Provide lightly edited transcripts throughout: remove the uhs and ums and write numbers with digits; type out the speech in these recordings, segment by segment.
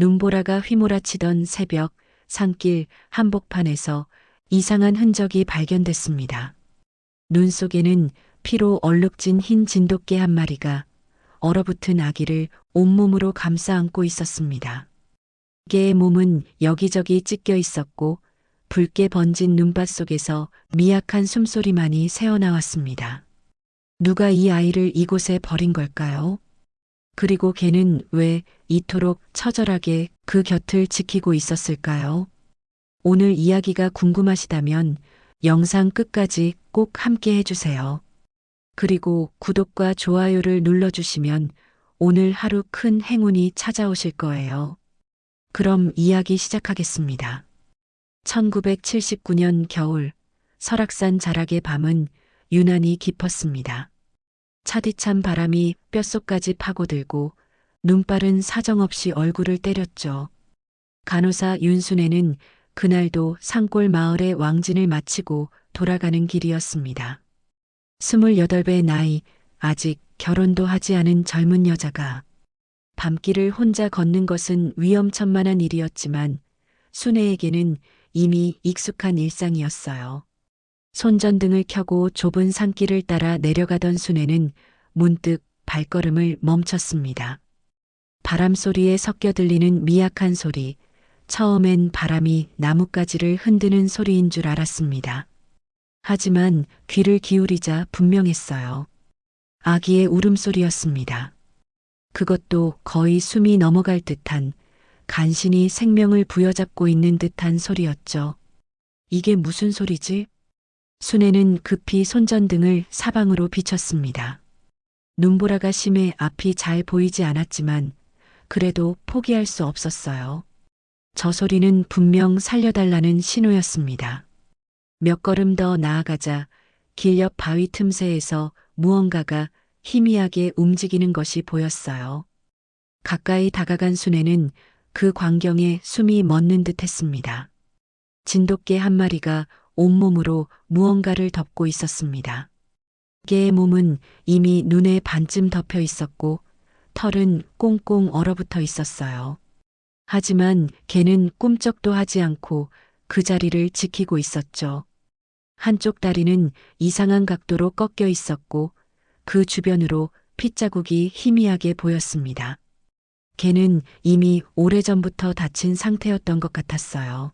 눈보라가 휘몰아치던 새벽 산길 한복판에서 이상한 흔적이 발견됐습니다. 눈 속에는 피로 얼룩진 흰 진돗개 한 마리가 얼어붙은 아기를 온몸으로 감싸 안고 있었습니다. 개의 몸은 여기저기 찢겨 있었고 붉게 번진 눈밭 속에서 미약한 숨소리만이 새어나왔습니다. 누가 이 아이를 이곳에 버린 걸까요? 그리고 걔는 왜 이토록 처절하게 그 곁을 지키고 있었을까요? 오늘 이야기가 궁금하시다면 영상 끝까지 꼭 함께 해주세요. 그리고 구독과 좋아요를 눌러주시면 오늘 하루 큰 행운이 찾아오실 거예요. 그럼 이야기 시작하겠습니다. 1979년 겨울 설악산 자락의 밤은 유난히 깊었습니다. 차디찬 바람이 뼛속까지 파고들고 눈발은 사정없이 얼굴을 때렸죠. 간호사 윤순애는 그날도 산골 마을의 왕진을 마치고 돌아가는 길이었습니다. 28의 나이, 아직 결혼도 하지 않은 젊은 여자가 밤길을 혼자 걷는 것은 위험천만한 일이었지만 순애에게는 이미 익숙한 일상이었어요. 손전등을 켜고 좁은 산길을 따라 내려가던 순애는 문득 발걸음을 멈췄습니다. 바람 소리에 섞여 들리는 미약한 소리, 처음엔 바람이 나뭇가지를 흔드는 소리인 줄 알았습니다. 하지만 귀를 기울이자 분명했어요. 아기의 울음소리였습니다. 그것도 거의 숨이 넘어갈 듯한, 간신히 생명을 부여잡고 있는 듯한 소리였죠. 이게 무슨 소리지? 순애는 급히 손전등을 사방으로 비췄습니다. 눈보라가 심해 앞이 잘 보이지 않았지만 그래도 포기할 수 없었어요. 저 소리는 분명 살려달라는 신호였습니다. 몇 걸음 더 나아가자 길 옆 바위 틈새에서 무언가가 희미하게 움직이는 것이 보였어요. 가까이 다가간 순애는 그 광경에 숨이 멎는 듯 했습니다. 진돗개 한 마리가 온몸으로 무언가를 덮고 있었습니다. 개의 몸은 이미 눈에 반쯤 덮여 있었고 털은 꽁꽁 얼어붙어 있었어요. 하지만 개는 꿈쩍도 하지 않고 그 자리를 지키고 있었죠. 한쪽 다리는 이상한 각도로 꺾여 있었고 그 주변으로 핏자국이 희미하게 보였습니다. 개는 이미 오래전부터 다친 상태였던 것 같았어요.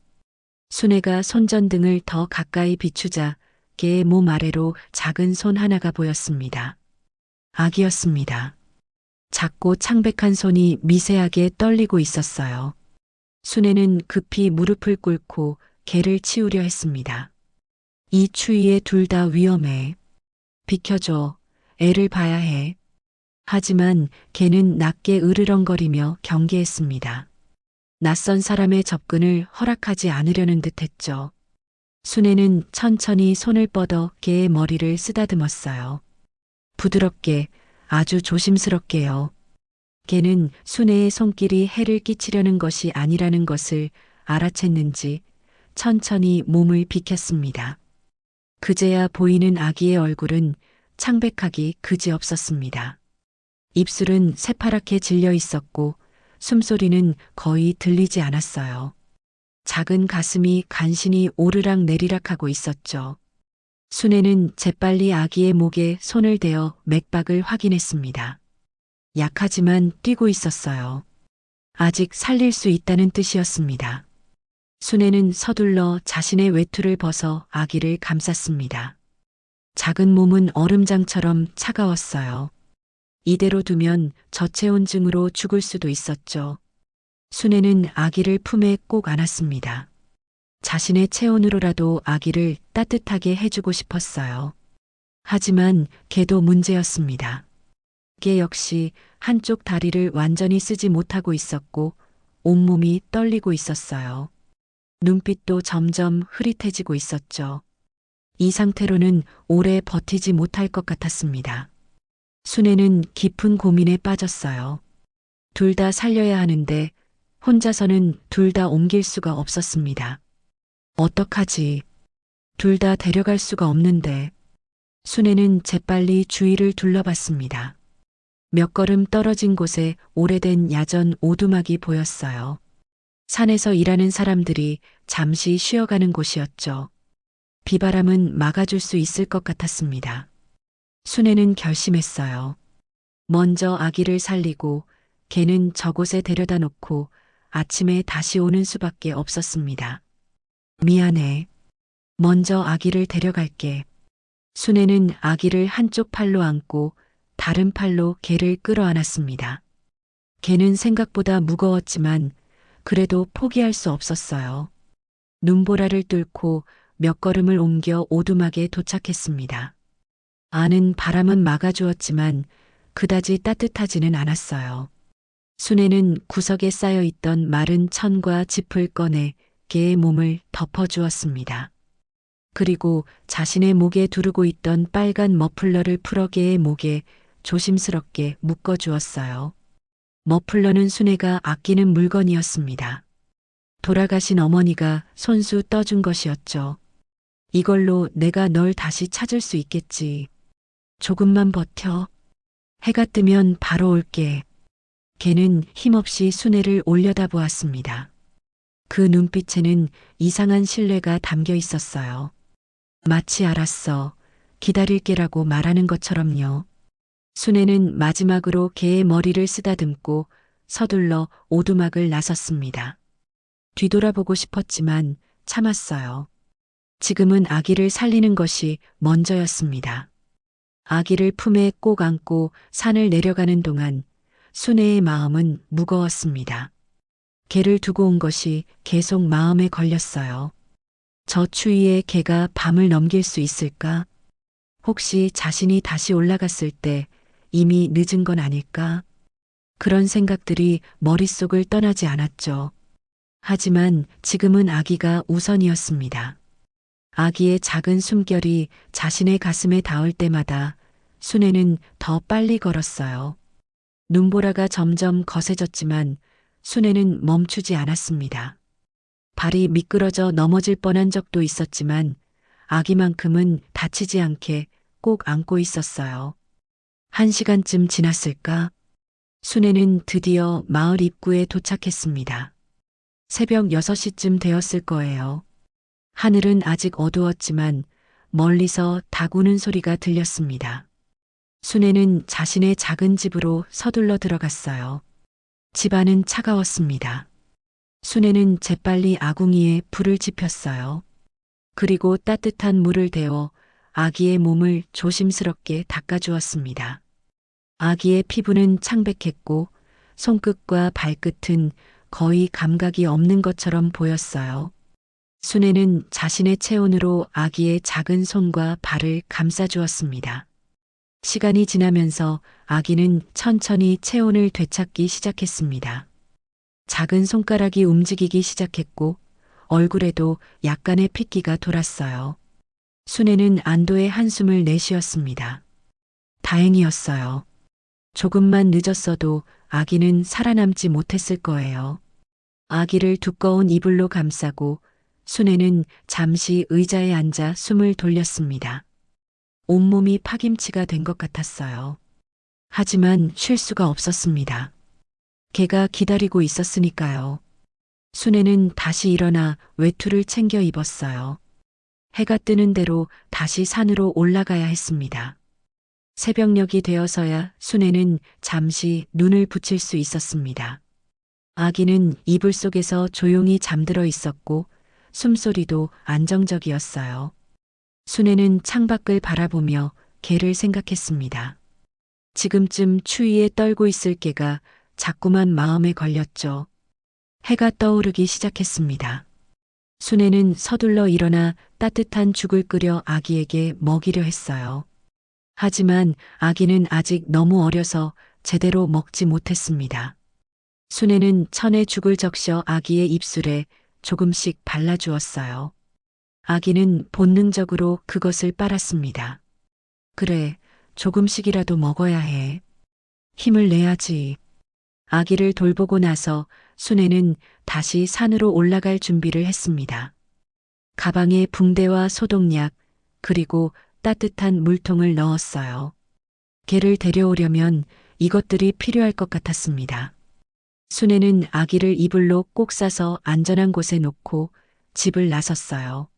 순애가 손전등을 더 가까이 비추자 개의 몸 아래로 작은 손 하나가 보였습니다. 아기였습니다. 작고 창백한 손이 미세하게 떨리고 있었어요. 순애는 급히 무릎을 꿇고 개를 치우려 했습니다. 이 추위에 둘 다 위험해. 비켜줘. 애를 봐야 해. 하지만 개는 낮게 으르렁거리며 경계했습니다. 낯선 사람의 접근을 허락하지 않으려는 듯했죠. 순애는 천천히 손을 뻗어 개의 머리를 쓰다듬었어요. 부드럽게, 아주 조심스럽게요. 개는 순애의 손길이 해를 끼치려는 것이 아니라는 것을 알아챘는지 천천히 몸을 비켰습니다. 그제야 보이는 아기의 얼굴은 창백하기 그지없었습니다. 입술은 새파랗게 질려 있었고 숨소리는 거의 들리지 않았어요. 작은 가슴이 간신히 오르락 내리락 하고 있었죠. 순애는 재빨리 아기의 목에 손을 대어 맥박을 확인했습니다. 약하지만 뛰고 있었어요. 아직 살릴 수 있다는 뜻이었습니다. 순애는 서둘러 자신의 외투를 벗어 아기를 감쌌습니다. 작은 몸은 얼음장처럼 차가웠어요. 이대로 두면 저체온증으로 죽을 수도 있었죠. 순애는 아기를 품에 꼭 안았습니다. 자신의 체온으로라도 아기를 따뜻하게 해주고 싶었어요. 하지만 개도 문제였습니다. 개 역시 한쪽 다리를 완전히 쓰지 못하고 있었고 온몸이 떨리고 있었어요. 눈빛도 점점 흐릿해지고 있었죠. 이 상태로는 오래 버티지 못할 것 같았습니다. 순애는 깊은 고민에 빠졌어요. 둘 다 살려야 하는데 혼자서는 둘 다 옮길 수가 없었습니다. 어떡하지? 둘 다 데려갈 수가 없는데. 순애는 재빨리 주위를 둘러봤습니다. 몇 걸음 떨어진 곳에 오래된 야전 오두막이 보였어요. 산에서 일하는 사람들이 잠시 쉬어가는 곳이었죠. 비바람은 막아줄 수 있을 것 같았습니다. 순애는 결심했어요. 먼저 아기를 살리고 걔는 저곳에 데려다 놓고 아침에 다시 오는 수밖에 없었습니다. 미안해. 먼저 아기를 데려갈게. 순애는 아기를 한쪽 팔로 안고 다른 팔로 개를 끌어안았습니다. 개는 생각보다 무거웠지만 그래도 포기할 수 없었어요. 눈보라를 뚫고 몇 걸음을 옮겨 오두막에 도착했습니다. 안은 바람은 막아주었지만 그다지 따뜻하지는 않았어요. 순애는 구석에 쌓여 있던 마른 천과 짚을 꺼내 개의 몸을 덮어주었습니다. 그리고 자신의 목에 두르고 있던 빨간 머플러를 풀어 개의 목에 조심스럽게 묶어주었어요. 머플러는 순애가 아끼는 물건이었습니다. 돌아가신 어머니가 손수 떠준 것이었죠. 이걸로 내가 널 다시 찾을 수 있겠지. 조금만 버텨. 해가 뜨면 바로 올게. 걔는 힘없이 순애를 올려다보았습니다. 그 눈빛에는 이상한 신뢰가 담겨 있었어요. 마치 알았어. 기다릴게라고 말하는 것처럼요. 순애는 마지막으로 개의 머리를 쓰다듬고 서둘러 오두막을 나섰습니다. 뒤돌아보고 싶었지만 참았어요. 지금은 아기를 살리는 것이 먼저였습니다. 아기를 품에 꼭 안고 산을 내려가는 동안 순애의 마음은 무거웠습니다. 개를 두고 온 것이 계속 마음에 걸렸어요. 저 추위에 개가 밤을 넘길 수 있을까? 혹시 자신이 다시 올라갔을 때 이미 늦은 건 아닐까? 그런 생각들이 머릿속을 떠나지 않았죠. 하지만 지금은 아기가 우선이었습니다. 아기의 작은 숨결이 자신의 가슴에 닿을 때마다 순애는 더 빨리 걸었어요. 눈보라가 점점 거세졌지만 순애는 멈추지 않았습니다. 발이 미끄러져 넘어질 뻔한 적도 있었지만 아기만큼은 다치지 않게 꼭 안고 있었어요. 1시간쯤 지났을까? 순애는 드디어 마을 입구에 도착했습니다. 새벽 6시쯤 되었을 거예요. 하늘은 아직 어두웠지만 멀리서 닭 우는 소리가 들렸습니다. 순애는 자신의 작은 집으로 서둘러 들어갔어요. 집 안은 차가웠습니다. 순애는 재빨리 아궁이에 불을 지폈어요. 그리고 따뜻한 물을 데워 아기의 몸을 조심스럽게 닦아주었습니다. 아기의 피부는 창백했고 손끝과 발끝은 거의 감각이 없는 것처럼 보였어요. 순애는 자신의 체온으로 아기의 작은 손과 발을 감싸주었습니다. 시간이 지나면서 아기는 천천히 체온을 되찾기 시작했습니다. 작은 손가락이 움직이기 시작했고 얼굴에도 약간의 핏기가 돌았어요. 순애는 안도의 한숨을 내쉬었습니다. 다행이었어요. 조금만 늦었어도 아기는 살아남지 못했을 거예요. 아기를 두꺼운 이불로 감싸고 순애는 잠시 의자에 앉아 숨을 돌렸습니다. 온몸이 파김치가 된 것 같았어요. 하지만 쉴 수가 없었습니다. 개가 기다리고 있었으니까요. 순애는 다시 일어나 외투를 챙겨 입었어요. 해가 뜨는 대로 다시 산으로 올라가야 했습니다. 새벽녘이 되어서야 순애는 잠시 눈을 붙일 수 있었습니다. 아기는 이불 속에서 조용히 잠들어 있었고 숨소리도 안정적이었어요. 순애는 창밖을 바라보며 개를 생각했습니다. 지금쯤 추위에 떨고 있을 개가 자꾸만 마음에 걸렸죠. 해가 떠오르기 시작했습니다. 순애는 서둘러 일어나 따뜻한 죽을 끓여 아기에게 먹이려 했어요. 하지만 아기는 아직 너무 어려서 제대로 먹지 못했습니다. 순애는 천에 죽을 적셔 아기의 입술에 조금씩 발라주었어요. 아기는 본능적으로 그것을 빨았습니다. 그래, 조금씩이라도 먹어야 해. 힘을 내야지. 아기를 돌보고 나서 순애는 다시 산으로 올라갈 준비를 했습니다. 가방에 붕대와 소독약, 그리고 따뜻한 물통을 넣었어요. 개를 데려오려면 이것들이 필요할 것 같았습니다. 순애는 아기를 이불로 꼭 싸서 안전한 곳에 놓고 집을 나섰어요.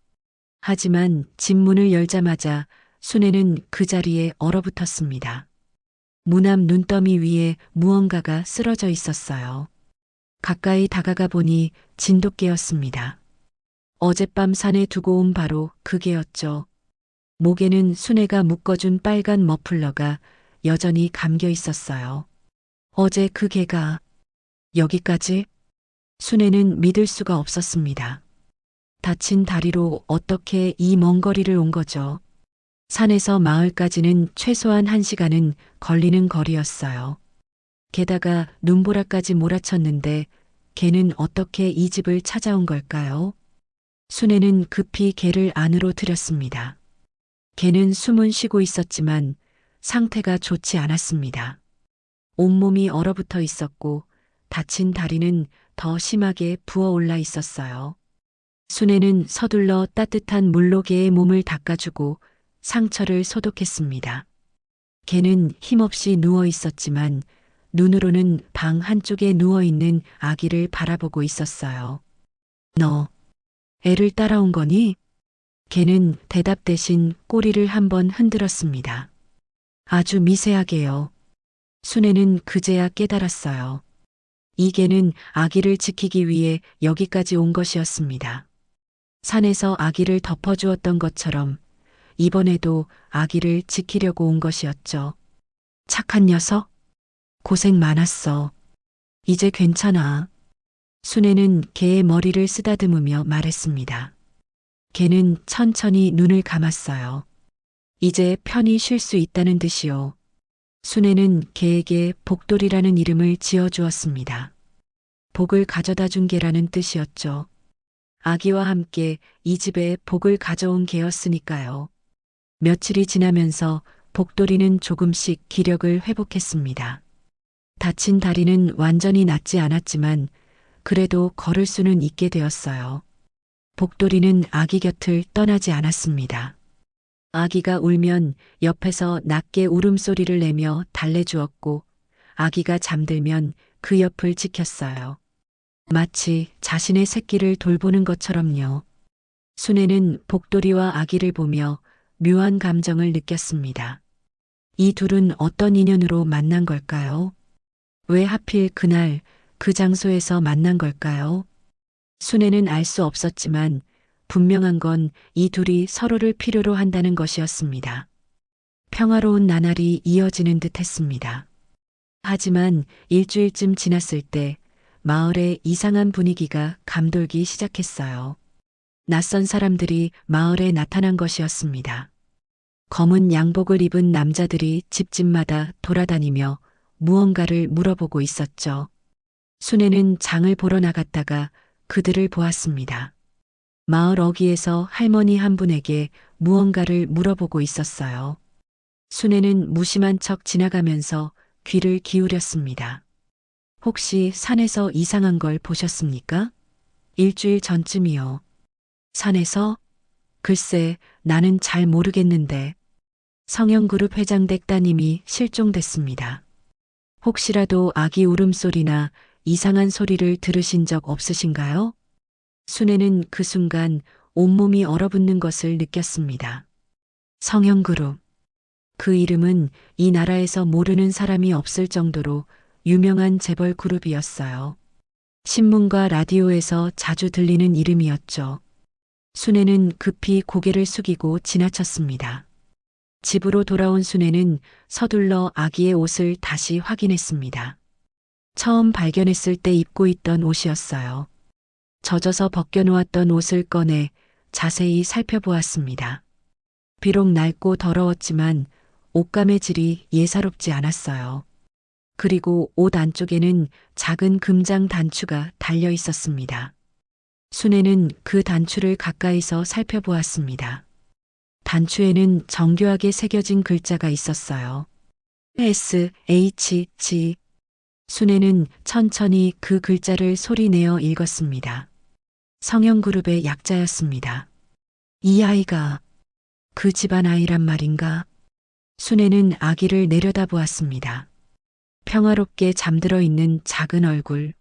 하지만 집 문을 열자마자 순애는 그 자리에 얼어붙었습니다. 문 앞 눈더미 위에 무언가가 쓰러져 있었어요. 가까이 다가가 보니 진돗개였습니다. 어젯밤 산에 두고 온 바로 그게였죠. 목에는 순애가 묶어준 빨간 머플러가 여전히 감겨 있었어요. 어제 그 개가 여기까지? 순애는 믿을 수가 없었습니다. 다친 다리로 어떻게 이 먼 거리를 온 거죠? 산에서 마을까지는 최소한 1시간은 걸리는 거리였어요. 게다가 눈보라까지 몰아쳤는데 개는 어떻게 이 집을 찾아온 걸까요? 순애는 급히 개를 안으로 들였습니다. 개는 숨은 쉬고 있었지만 상태가 좋지 않았습니다. 온몸이 얼어붙어 있었고 다친 다리는 더 심하게 부어올라 있었어요. 순애는 서둘러 따뜻한 물로 개의 몸을 닦아주고 상처를 소독했습니다. 개는 힘없이 누워 있었지만 눈으로는 방 한쪽에 누워있는 아기를 바라보고 있었어요. 너, 애를 따라온 거니? 개는 대답 대신 꼬리를 한번 흔들었습니다. 아주 미세하게요. 순애는 그제야 깨달았어요. 이 개는 아기를 지키기 위해 여기까지 온 것이었습니다. 산에서 아기를 덮어주었던 것처럼 이번에도 아기를 지키려고 온 것이었죠. 착한 녀석? 고생 많았어. 이제 괜찮아. 순애는 개의 머리를 쓰다듬으며 말했습니다. 개는 천천히 눈을 감았어요. 이제 편히 쉴 수 있다는 듯이요. 순애는 개에게 복돌이라는 이름을 지어주었습니다. 복을 가져다 준 개라는 뜻이었죠. 아기와 함께 이 집에 복을 가져온 개였으니까요. 며칠이 지나면서 복돌이는 조금씩 기력을 회복했습니다. 다친 다리는 완전히 낫지 않았지만 그래도 걸을 수는 있게 되었어요. 복돌이는 아기 곁을 떠나지 않았습니다. 아기가 울면 옆에서 낮게 울음소리를 내며 달래주었고 아기가 잠들면 그 옆을 지켰어요. 마치 자신의 새끼를 돌보는 것처럼요. 순애는 복돌이와 아기를 보며 묘한 감정을 느꼈습니다. 이 둘은 어떤 인연으로 만난 걸까요? 왜 하필 그날 그 장소에서 만난 걸까요? 순애는 알 수 없었지만 분명한 건 이 둘이 서로를 필요로 한다는 것이었습니다. 평화로운 나날이 이어지는 듯 했습니다. 하지만 일주일쯤 지났을 때 마을에 이상한 분위기가 감돌기 시작했어요. 낯선 사람들이 마을에 나타난 것이었습니다. 검은 양복을 입은 남자들이 집집마다 돌아다니며 무언가를 물어보고 있었죠. 순애는 장을 보러 나갔다가 그들을 보았습니다. 마을 어귀에서 할머니 한 분에게 무언가를 물어보고 있었어요. 순애는 무심한 척 지나가면서 귀를 기울였습니다. 혹시 산에서 이상한 걸 보셨습니까? 일주일 전쯤이요. 산에서? 글쎄, 나는 잘 모르겠는데. 성형그룹 회장 댁 따님이 실종됐습니다. 혹시라도 아기 울음소리나 이상한 소리를 들으신 적 없으신가요? 순애는 그 순간 온몸이 얼어붙는 것을 느꼈습니다. 성형그룹. 그 이름은 이 나라에서 모르는 사람이 없을 정도로 유명한 재벌 그룹이었어요. 신문과 라디오에서 자주 들리는 이름이었죠. 순애는 급히 고개를 숙이고 지나쳤습니다. 집으로 돌아온 순애는 서둘러 아기의 옷을 다시 확인했습니다. 처음 발견했을 때 입고 있던 옷이었어요. 젖어서 벗겨놓았던 옷을 꺼내 자세히 살펴보았습니다. 비록 낡고 더러웠지만 옷감의 질이 예사롭지 않았어요. 그리고 옷 안쪽에는 작은 금장 단추가 달려 있었습니다. 순애는 그 단추를 가까이서 살펴보았습니다. 단추에는 정교하게 새겨진 글자가 있었어요. SHG. 순애는 천천히 그 글자를 소리내어 읽었습니다. 성형그룹의 약자였습니다. 이 아이가 그 집안 아이란 말인가? 순애는 아기를 내려다보았습니다. 평화롭게 잠들어 있는 작은 얼굴.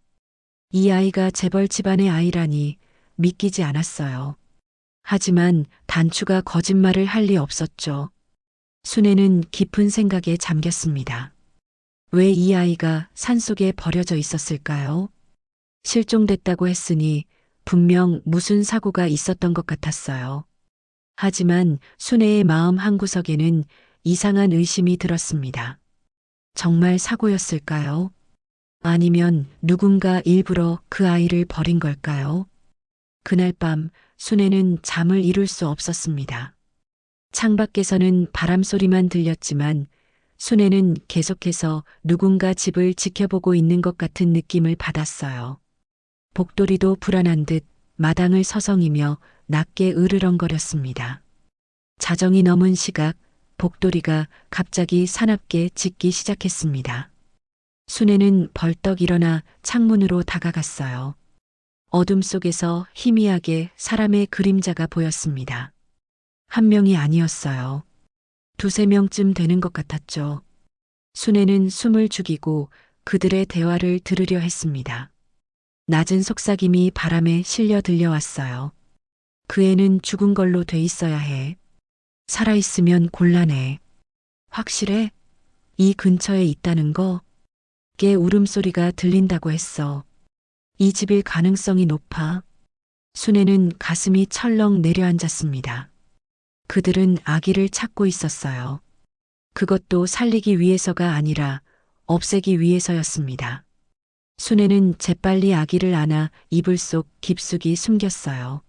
이 아이가 재벌 집안의 아이라니 믿기지 않았어요. 하지만 단추가 거짓말을 할 리 없었죠. 순애는 깊은 생각에 잠겼습니다. 왜 이 아이가 산속에 버려져 있었을까요? 실종됐다고 했으니 분명 무슨 사고가 있었던 것 같았어요. 하지만 순애의 마음 한구석에는 이상한 의심이 들었습니다. 정말 사고였을까요? 아니면 누군가 일부러 그 아이를 버린 걸까요? 그날 밤 순애는 잠을 이룰 수 없었습니다. 창밖에서는 바람 소리만 들렸지만 순애는 계속해서 누군가 집을 지켜보고 있는 것 같은 느낌을 받았어요. 복돌이도 불안한 듯 마당을 서성이며 낮게 으르렁거렸습니다. 자정이 넘은 시각 복돌이가 갑자기 사납게 짖기 시작했습니다. 순애는 벌떡 일어나 창문으로 다가갔어요. 어둠 속에서 희미하게 사람의 그림자가 보였습니다. 한 명이 아니었어요. 두세 명쯤 되는 것 같았죠. 순애는 숨을 죽이고 그들의 대화를 들으려 했습니다. 낮은 속삭임이 바람에 실려 들려왔어요. 그 애는 죽은 걸로 돼 있어야 해. 살아있으면 곤란해. 확실해? 이 근처에 있다는 거? 깨 울음소리가 들린다고 했어. 이 집일 가능성이 높아. 순애는 가슴이 철렁 내려앉았습니다. 그들은 아기를 찾고 있었어요. 그것도 살리기 위해서가 아니라 없애기 위해서였습니다. 순애는 재빨리 아기를 안아 이불 속 깊숙이 숨겼어요.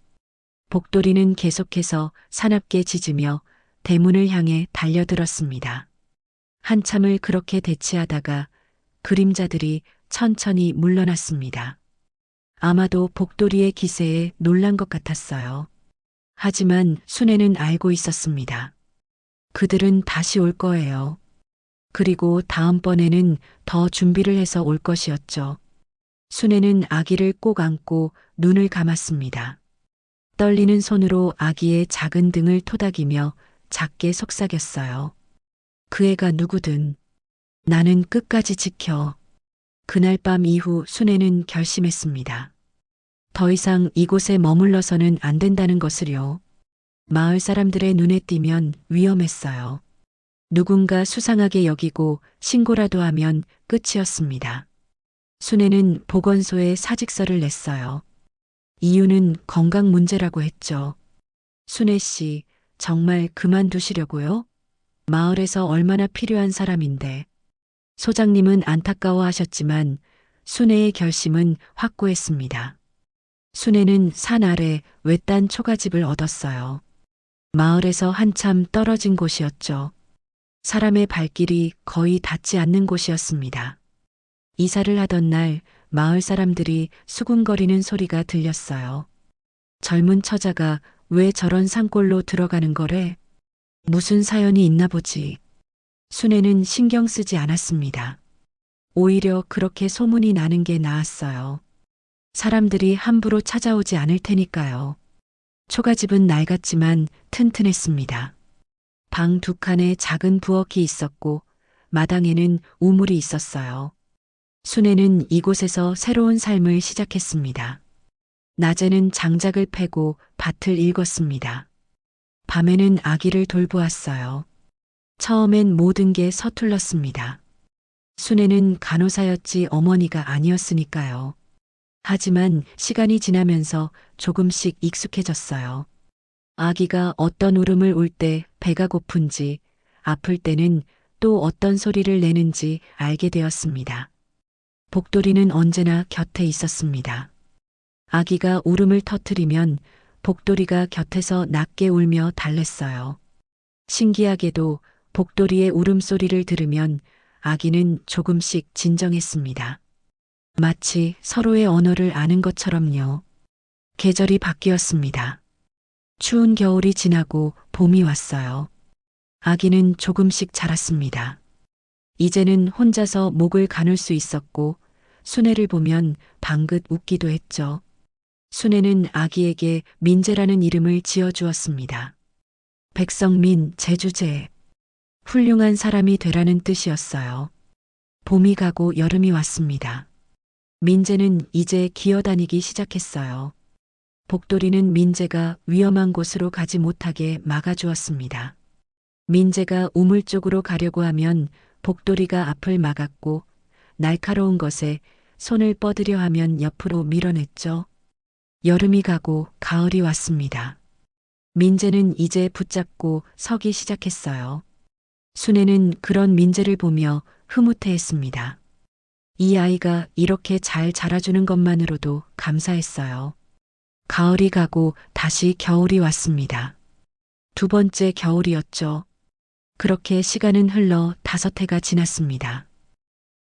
복돌이는 계속해서 사납게 짖으며 대문을 향해 달려들었습니다. 한참을 그렇게 대치하다가 그림자들이 천천히 물러났습니다. 아마도 복돌이의 기세에 놀란 것 같았어요. 하지만 순애는 알고 있었습니다. 그들은 다시 올 거예요. 그리고 다음번에는 더 준비를 해서 올 것이었죠. 순애는 아기를 꼭 안고 눈을 감았습니다. 떨리는 손으로 아기의 작은 등을 토닥이며 작게 속삭였어요. 그 애가 누구든 나는 끝까지 지켜. 그날 밤 이후 순애는 결심했습니다. 더 이상 이곳에 머물러서는 안 된다는 것을요. 마을 사람들의 눈에 띄면 위험했어요. 누군가 수상하게 여기고 신고라도 하면 끝이었습니다. 순애는 보건소에 사직서를 냈어요. 이유는 건강 문제라고 했죠. 순애 씨, 정말 그만두시려고요? 마을에서 얼마나 필요한 사람인데. 소장님은 안타까워하셨지만 순애의 결심은 확고했습니다. 순애는 산 아래 외딴 초가집을 얻었어요. 마을에서 한참 떨어진 곳이었죠. 사람의 발길이 거의 닿지 않는 곳이었습니다. 이사를 하던 날 마을 사람들이 수군거리는 소리가 들렸어요. 젊은 처자가 왜 저런 산골로 들어가는 거래? 무슨 사연이 있나 보지. 순애는 신경 쓰지 않았습니다. 오히려 그렇게 소문이 나는 게 나았어요. 사람들이 함부로 찾아오지 않을 테니까요. 초가집은 낡았지만 튼튼했습니다. 방 두 칸에 작은 부엌이 있었고 마당에는 우물이 있었어요. 순애는 이곳에서 새로운 삶을 시작했습니다. 낮에는 장작을 패고 밭을 일궜습니다. 밤에는 아기를 돌보았어요. 처음엔 모든 게 서툴렀습니다. 순애는 간호사였지 어머니가 아니었으니까요. 하지만 시간이 지나면서 조금씩 익숙해졌어요. 아기가 어떤 울음을 울 때 배가 고픈지, 아플 때는 또 어떤 소리를 내는지 알게 되었습니다. 복돌이는 언제나 곁에 있었습니다. 아기가 울음을 터뜨리면 복돌이가 곁에서 낮게 울며 달랬어요. 신기하게도 복돌이의 울음소리를 들으면 아기는 조금씩 진정했습니다. 마치 서로의 언어를 아는 것처럼요. 계절이 바뀌었습니다. 추운 겨울이 지나고 봄이 왔어요. 아기는 조금씩 자랐습니다. 이제는 혼자서 목을 가눌 수 있었고 순애를 보면 방긋 웃기도 했죠. 순애는 아기에게 민재라는 이름을 지어주었습니다. 백성민, 제주제. 훌륭한 사람이 되라는 뜻이었어요. 봄이 가고 여름이 왔습니다. 민재는 이제 기어다니기 시작했어요. 복돌이는 민재가 위험한 곳으로 가지 못하게 막아주었습니다. 민재가 우물 쪽으로 가려고 하면 복돌이가 앞을 막았고 날카로운 것에 손을 뻗으려 하면 옆으로 밀어냈죠. 여름이 가고 가을이 왔습니다. 민재는 이제 붙잡고 서기 시작했어요. 순애는 그런 민재를 보며 흐뭇해했습니다. 이 아이가 이렇게 잘 자라주는 것만으로도 감사했어요. 가을이 가고 다시 겨울이 왔습니다. 두 번째 겨울이었죠. 그렇게 시간은 흘러 5해가 지났습니다.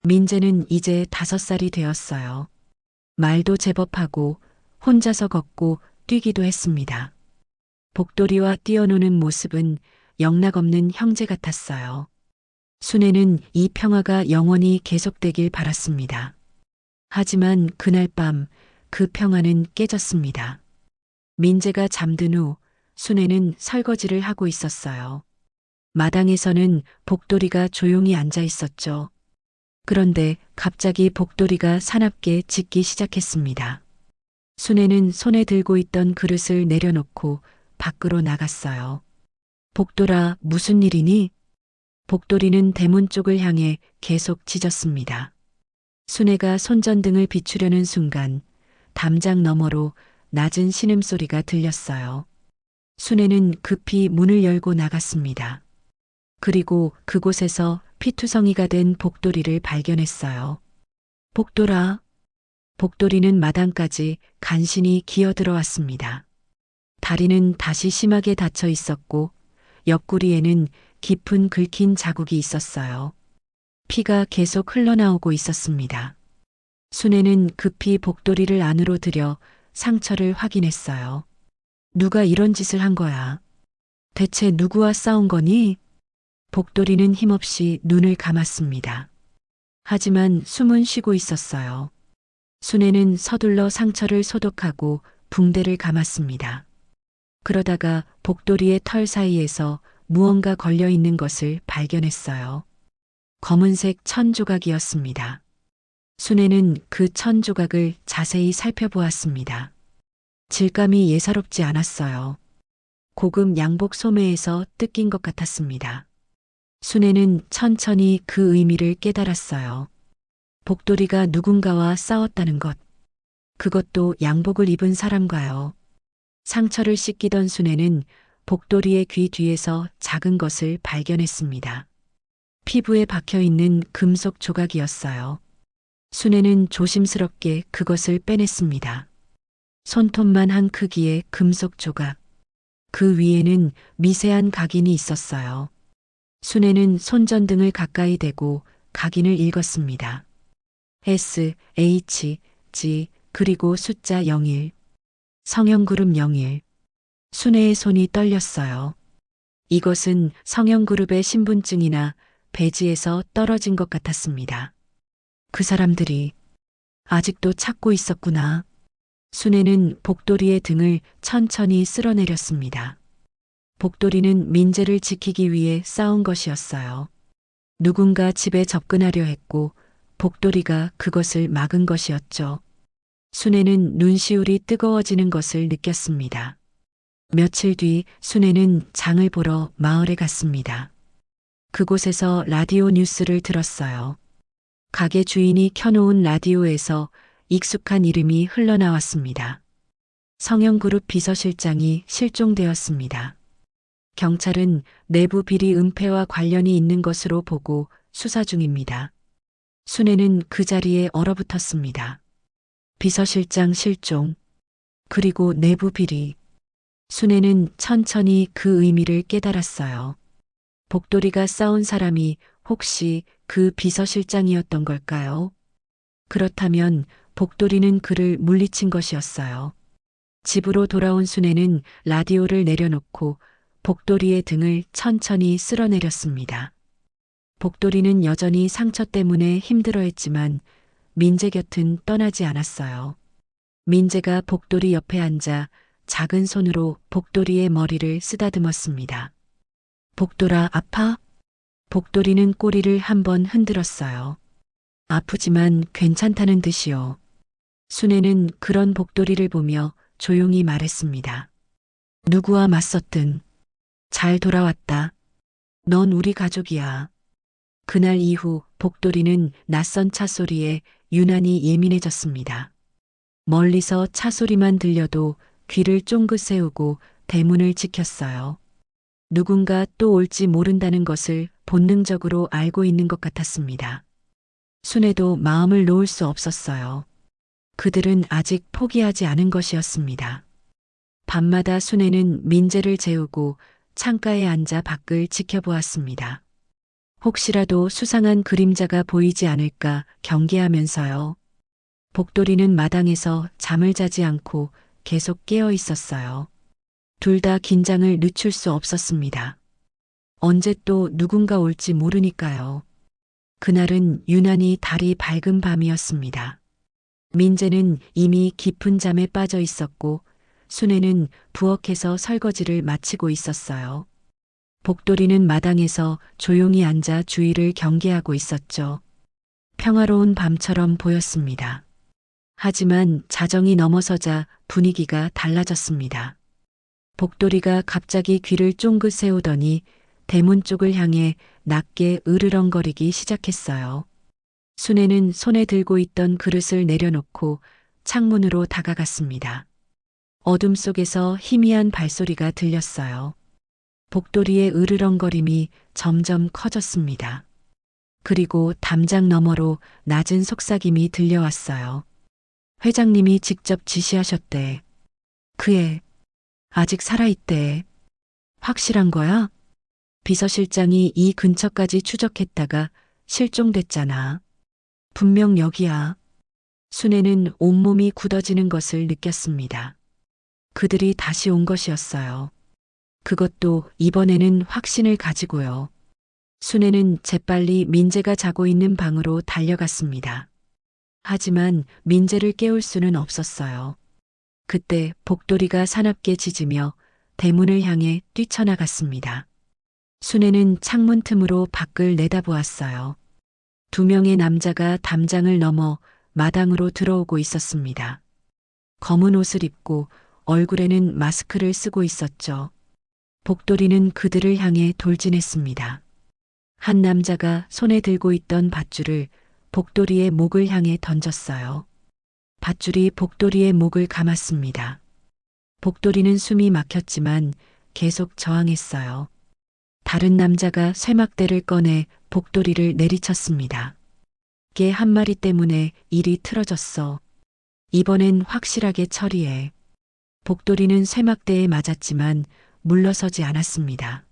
민재는 이제 5살이 되었어요. 말도 제법 하고 혼자서 걷고 뛰기도 했습니다. 복돌이와 뛰어노는 모습은 영락없는 형제 같았어요. 순애는 이 평화가 영원히 계속되길 바랐습니다. 하지만 그날 밤 그 평화는 깨졌습니다. 민재가 잠든 후 순애는 설거지를 하고 있었어요. 마당에서는 복돌이가 조용히 앉아 있었죠. 그런데 갑자기 복돌이가 사납게 짖기 시작했습니다. 순애는 손에 들고 있던 그릇을 내려놓고 밖으로 나갔어요. 복돌아, 무슨 일이니? 복돌이는 대문 쪽을 향해 계속 짖었습니다. 순애가 손전등을 비추려는 순간 담장 너머로 낮은 신음소리가 들렸어요. 순애는 급히 문을 열고 나갔습니다. 그리고 그곳에서 피투성이가 된 복돌이를 발견했어요. 복돌아. 복돌이는 마당까지 간신히 기어들어왔습니다. 다리는 다시 심하게 다쳐 있었고 옆구리에는 깊은 긁힌 자국이 있었어요. 피가 계속 흘러나오고 있었습니다. 순애는 급히 복돌이를 안으로 들여 상처를 확인했어요. 누가 이런 짓을 한 거야? 대체 누구와 싸운 거니? 복돌이는 힘없이 눈을 감았습니다. 하지만 숨은 쉬고 있었어요. 순애는 서둘러 상처를 소독하고 붕대를 감았습니다. 그러다가 복돌이의 털 사이에서 무언가 걸려 있는 것을 발견했어요. 검은색 천 조각이었습니다. 순애는 그 천 조각을 자세히 살펴보았습니다. 질감이 예사롭지 않았어요. 고급 양복 소매에서 뜯긴 것 같았습니다. 순애는 천천히 그 의미를 깨달았어요. 복돌이가 누군가와 싸웠다는 것. 그것도 양복을 입은 사람과요. 상처를 씻기던 순애는 복돌이의 귀 뒤에서 작은 것을 발견했습니다. 피부에 박혀 있는 금속 조각이었어요. 순애는 조심스럽게 그것을 빼냈습니다. 손톱만 한 크기의 금속 조각. 그 위에는 미세한 각인이 있었어요. 순애는 손전등을 가까이 대고 각인을 읽었습니다. S, H, G, 그리고 숫자 01. 성형그룹 01. 순애의 손이 떨렸어요. 이것은 성형그룹의 신분증이나 배지에서 떨어진 것 같았습니다. 그 사람들이 아직도 찾고 있었구나. 순애는 복돌이의 등을 천천히 쓸어내렸습니다. 복돌이는 민재를 지키기 위해 싸운 것이었어요. 누군가 집에 접근하려 했고 복돌이가 그것을 막은 것이었죠. 순애는 눈시울이 뜨거워지는 것을 느꼈습니다. 며칠 뒤 순애는 장을 보러 마을에 갔습니다. 그곳에서 라디오 뉴스를 들었어요. 가게 주인이 켜놓은 라디오에서 익숙한 이름이 흘러나왔습니다. 성형그룹 비서실장이 실종되었습니다. 경찰은 내부 비리 은폐와 관련이 있는 것으로 보고 수사 중입니다. 순애는 그 자리에 얼어붙었습니다. 비서실장 실종, 그리고 내부 비리. 순애는 천천히 그 의미를 깨달았어요. 복돌이가 싸운 사람이 혹시 그 비서실장이었던 걸까요? 그렇다면 복돌이는 그를 물리친 것이었어요. 집으로 돌아온 순애는 라디오를 내려놓고 복돌이의 등을 천천히 쓸어내렸습니다. 복돌이는 여전히 상처 때문에 힘들어했지만 민재 곁은 떠나지 않았어요. 민재가 복돌이 옆에 앉아 작은 손으로 복돌이의 머리를 쓰다듬었습니다. 복돌아, 아파? 복돌이는 꼬리를 한번 흔들었어요. 아프지만 괜찮다는 듯이요. 순애는 그런 복돌이를 보며 조용히 말했습니다. 누구와 맞섰든 잘 돌아왔다. 넌 우리 가족이야. 그날 이후 복돌이는 낯선 차 소리에 유난히 예민해졌습니다. 멀리서 차 소리만 들려도 귀를 쫑긋 세우고 대문을 지켰어요. 누군가 또 올지 모른다는 것을 본능적으로 알고 있는 것 같았습니다. 순애도 마음을 놓을 수 없었어요. 그들은 아직 포기하지 않은 것이었습니다. 밤마다 순애는 민재를 재우고 창가에 앉아 밖을 지켜보았습니다. 혹시라도 수상한 그림자가 보이지 않을까 경계하면서요. 복돌이는 마당에서 잠을 자지 않고 계속 깨어 있었어요. 둘 다 긴장을 늦출 수 없었습니다. 언제 또 누군가 올지 모르니까요. 그날은 유난히 달이 밝은 밤이었습니다. 민재는 이미 깊은 잠에 빠져 있었고 순애는 부엌에서 설거지를 마치고 있었어요. 복돌이는 마당에서 조용히 앉아 주위를 경계하고 있었죠. 평화로운 밤처럼 보였습니다. 하지만 자정이 넘어서자 분위기가 달라졌습니다. 복돌이가 갑자기 귀를 쫑긋 세우더니 대문 쪽을 향해 낮게 으르렁거리기 시작했어요. 순애는 손에 들고 있던 그릇을 내려놓고 창문으로 다가갔습니다. 어둠 속에서 희미한 발소리가 들렸어요. 복돌이의 으르렁거림이 점점 커졌습니다. 그리고 담장 너머로 낮은 속삭임이 들려왔어요. 회장님이 직접 지시하셨대. 그 애 아직 살아있대. 확실한 거야? 비서실장이 이 근처까지 추적했다가 실종됐잖아. 분명 여기야. 순애는 온몸이 굳어지는 것을 느꼈습니다. 그들이 다시 온 것이었어요. 그것도 이번에는 확신을 가지고요. 순애는 재빨리 민재가 자고 있는 방으로 달려갔습니다. 하지만 민재를 깨울 수는 없었어요. 그때 복돌이가 사납게 짖으며 대문을 향해 뛰쳐나갔습니다. 순애는 창문 틈으로 밖을 내다보았어요. 두 명의 남자가 담장을 넘어 마당으로 들어오고 있었습니다. 검은 옷을 입고 얼굴에는 마스크를 쓰고 있었죠. 복돌이는 그들을 향해 돌진했습니다. 한 남자가 손에 들고 있던 밧줄을 복돌이의 목을 향해 던졌어요. 밧줄이 복돌이의 목을 감았습니다. 복돌이는 숨이 막혔지만 계속 저항했어요. 다른 남자가 쇠막대를 꺼내 복돌이를 내리쳤습니다. 개 한 마리 때문에 일이 틀어졌어. 이번엔 확실하게 처리해. 복돌이는 쇠막대에 맞았지만 물러서지 않았습니다.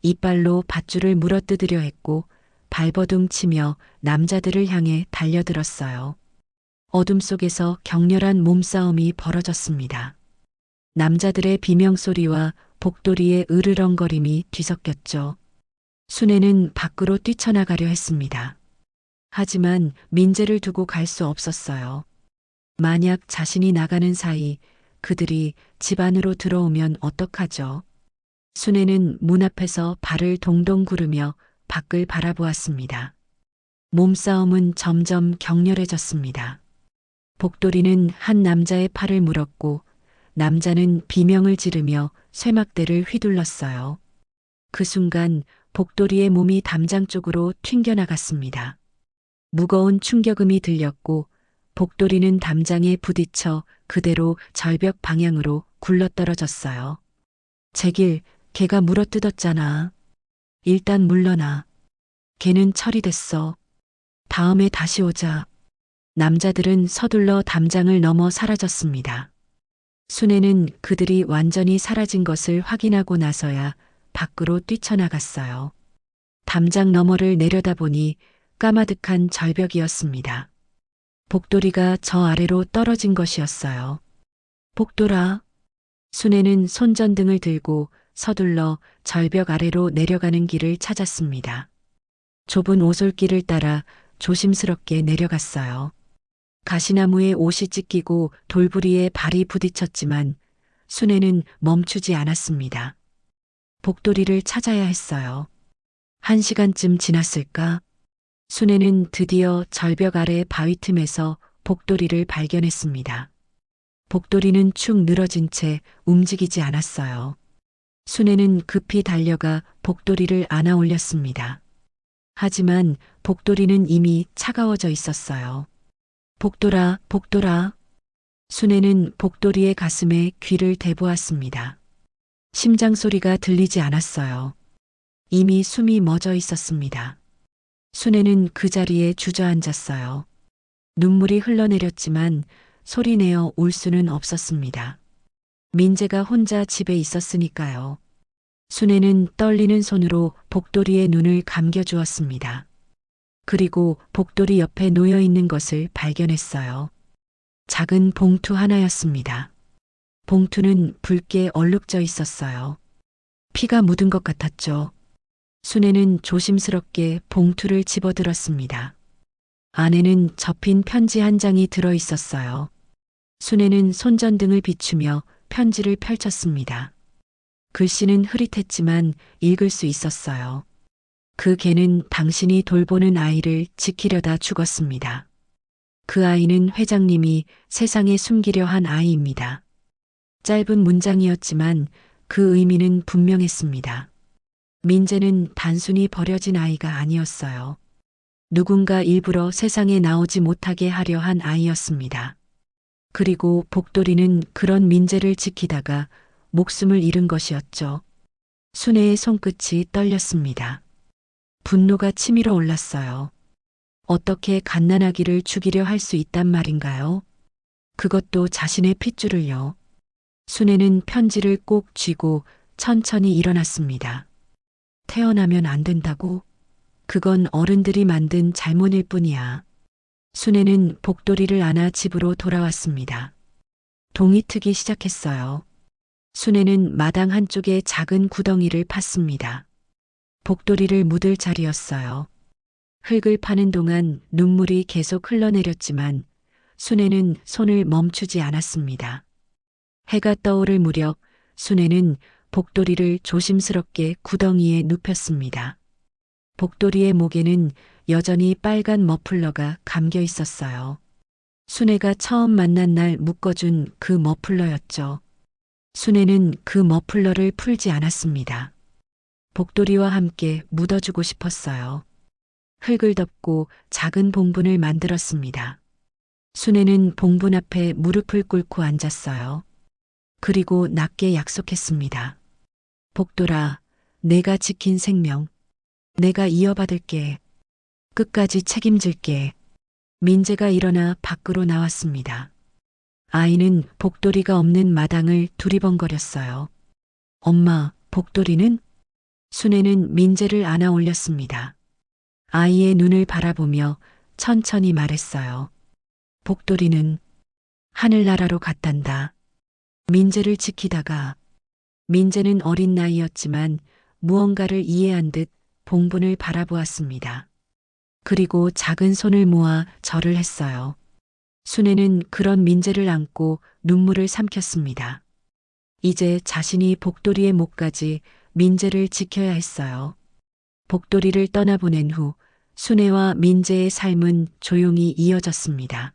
이빨로 밧줄을 물어뜯으려 했고 발버둥 치며 남자들을 향해 달려들었어요. 어둠 속에서 격렬한 몸싸움이 벌어졌습니다. 남자들의 비명소리와 복돌이의 으르렁거림이 뒤섞였죠. 순애는 밖으로 뛰쳐나가려 했습니다. 하지만 민재를 두고 갈 수 없었어요. 만약 자신이 나가는 사이 그들이 집 안으로 들어오면 어떡하죠? 순애는 문 앞에서 발을 동동 구르며 밖을 바라보았습니다. 몸싸움은 점점 격렬해졌습니다. 복돌이는 한 남자의 팔을 물었고 남자는 비명을 지르며 쇠막대를 휘둘렀어요. 그 순간 복돌이의 몸이 담장 쪽으로 튕겨나갔습니다. 무거운 충격음이 들렸고 복돌이는 담장에 부딪혀 그대로 절벽 방향으로 굴러떨어졌어요. 제길, 걔가 물어뜯었잖아. 일단 물러나. 걔는 처리됐어. 다음에 다시 오자. 남자들은 서둘러 담장을 넘어 사라졌습니다. 순애는 그들이 완전히 사라진 것을 확인하고 나서야 밖으로 뛰쳐나갔어요. 담장 너머를 내려다보니 까마득한 절벽이었습니다. 복돌이가 저 아래로 떨어진 것이었어요. 복돌아. 순애는 손전등을 들고 서둘러 절벽 아래로 내려가는 길을 찾았습니다. 좁은 오솔길을 따라 조심스럽게 내려갔어요. 가시나무에 옷이 찢기고 돌부리에 발이 부딪혔지만 순애는 멈추지 않았습니다. 복돌이를 찾아야 했어요. 1시간쯤 지났을까? 순애는 드디어 절벽 아래 바위 틈에서 복돌이를 발견했습니다. 복돌이는 축 늘어진 채 움직이지 않았어요. 순애는 급히 달려가 복돌이를 안아 올렸습니다. 하지만 복돌이는 이미 차가워져 있었어요. 복돌아, 복돌아. 순애는 복돌이의 가슴에 귀를 대보았습니다. 심장 소리가 들리지 않았어요. 이미 숨이 멎어 있었습니다. 순애는 그 자리에 주저앉았어요. 눈물이 흘러내렸지만 소리내어 울 수는 없었습니다. 민재가 혼자 집에 있었으니까요. 순애는 떨리는 손으로 복돌이의 눈을 감겨주었습니다. 그리고 복돌이 옆에 놓여 있는 것을 발견했어요. 작은 봉투 하나였습니다. 봉투는 붉게 얼룩져 있었어요. 피가 묻은 것 같았죠. 순애는 조심스럽게 봉투를 집어들었습니다. 안에는 접힌 편지 한 장이 들어 있었어요. 순애는 손전등을 비추며 편지를 펼쳤습니다. 글씨는 흐릿했지만 읽을 수 있었어요. 그 개는 당신이 돌보는 아이를 지키려다 죽었습니다. 그 아이는 회장님이 세상에 숨기려 한 아이입니다. 짧은 문장이었지만 그 의미는 분명했습니다. 민재는 단순히 버려진 아이가 아니었어요. 누군가 일부러 세상에 나오지 못하게 하려 한 아이였습니다. 그리고 복돌이는 그런 민재를 지키다가 목숨을 잃은 것이었죠. 순애의 손끝이 떨렸습니다. 분노가 치밀어 올랐어요. 어떻게 갓난아기를 죽이려 할 수 있단 말인가요? 그것도 자신의 핏줄을요. 순애는 편지를 꼭 쥐고 천천히 일어났습니다. 태어나면 안 된다고? 그건 어른들이 만든 잘못일 뿐이야. 순애는 복돌이를 안아 집으로 돌아왔습니다. 동이 트기 시작했어요. 순애는 마당 한쪽에 작은 구덩이를 팠습니다. 복돌이를 묻을 자리였어요. 흙을 파는 동안 눈물이 계속 흘러내렸지만 순애는 손을 멈추지 않았습니다. 해가 떠오를 무렵 순애는 복돌이를 조심스럽게 구덩이에 눕혔습니다. 복돌이의 목에는 여전히 빨간 머플러가 감겨 있었어요. 순애가 처음 만난 날 묶어준 그 머플러였죠. 순애는 그 머플러를 풀지 않았습니다. 복돌이와 함께 묻어주고 싶었어요. 흙을 덮고 작은 봉분을 만들었습니다. 순애는 봉분 앞에 무릎을 꿇고 앉았어요. 그리고 낮게 약속했습니다. 복돌아, 내가 지킨 생명, 내가 이어받을게. 끝까지 책임질게. 민재가 일어나 밖으로 나왔습니다. 아이는 복돌이가 없는 마당을 두리번거렸어요. 엄마, 복돌이는? 순애는 민재를 안아 올렸습니다. 아이의 눈을 바라보며 천천히 말했어요. 복돌이는 하늘나라로 갔단다. 민재를 지키다가. 민재는 어린 나이였지만 무언가를 이해한 듯 봉분을 바라보았습니다. 그리고 작은 손을 모아 절을 했어요. 순애는 그런 민재를 안고 눈물을 삼켰습니다. 이제 자신이 복돌이의 목까지 민재를 지켜야 했어요. 복돌이를 떠나보낸 후 순애와 민재의 삶은 조용히 이어졌습니다.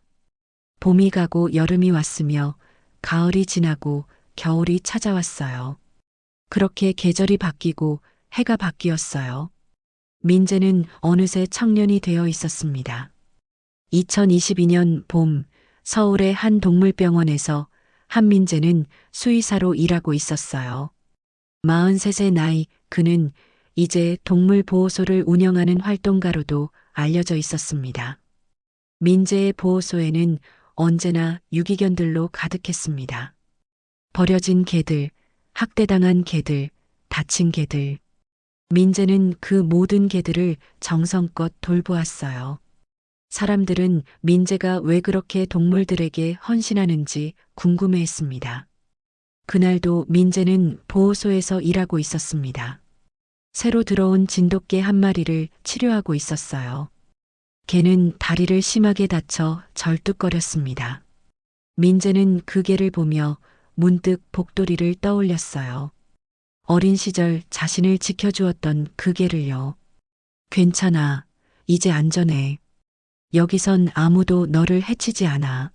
봄이 가고 여름이 왔으며 가을이 지나고 겨울이 찾아왔어요. 그렇게 계절이 바뀌고 해가 바뀌었어요. 민재는 어느새 청년이 되어 있었습니다. 2022년 봄 서울의 한 동물병원에서 한민재는 수의사로 일하고 있었어요. 43세 나이 그는 이제 동물보호소를 운영하는 활동가로도 알려져 있었습니다. 민재의 보호소에는 언제나 유기견들로 가득했습니다. 버려진 개들, 학대당한 개들, 다친 개들. 민재는 그 모든 개들을 정성껏 돌보았어요. 사람들은 민재가 왜 그렇게 동물들에게 헌신하는지 궁금해했습니다. 그날도 민재는 보호소에서 일하고 있었습니다. 새로 들어온 진돗개 한 마리를 치료하고 있었어요. 개는 다리를 심하게 다쳐 절뚝거렸습니다. 민재는 그 개를 보며 문득 복돌이를 떠올렸어요. 어린 시절 자신을 지켜주었던 그 개를요. 괜찮아. 이제 안전해. 여기선 아무도 너를 해치지 않아.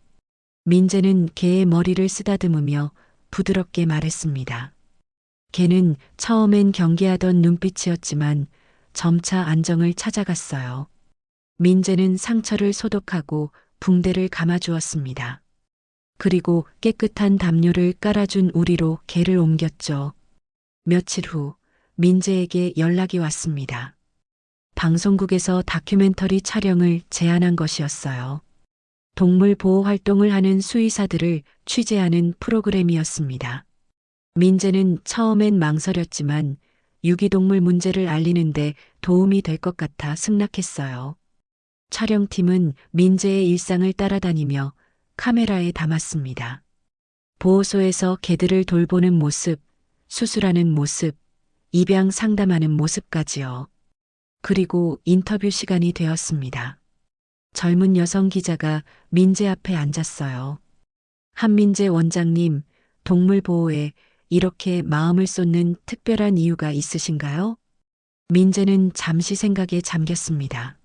민재는 개의 머리를 쓰다듬으며 부드럽게 말했습니다. 개는 처음엔 경계하던 눈빛이었지만 점차 안정을 찾아갔어요. 민재는 상처를 소독하고 붕대를 감아주었습니다. 그리고 깨끗한 담요를 깔아준 우리로 개를 옮겼죠. 며칠 후 민재에게 연락이 왔습니다. 방송국에서 다큐멘터리 촬영을 제안한 것이었어요. 동물 보호 활동을 하는 수의사들을 취재하는 프로그램이었습니다. 민재는 처음엔 망설였지만 유기동물 문제를 알리는데 도움이 될 것 같아 승낙했어요. 촬영팀은 민재의 일상을 따라다니며 카메라에 담았습니다. 보호소에서 개들을 돌보는 모습, 수술하는 모습, 입양 상담하는 모습까지요. 그리고 인터뷰 시간이 되었습니다. 젊은 여성 기자가 민재 앞에 앉았어요. 한민재 원장님, 동물 보호에 이렇게 마음을 쏟는 특별한 이유가 있으신가요? 민재는 잠시 생각에 잠겼습니다.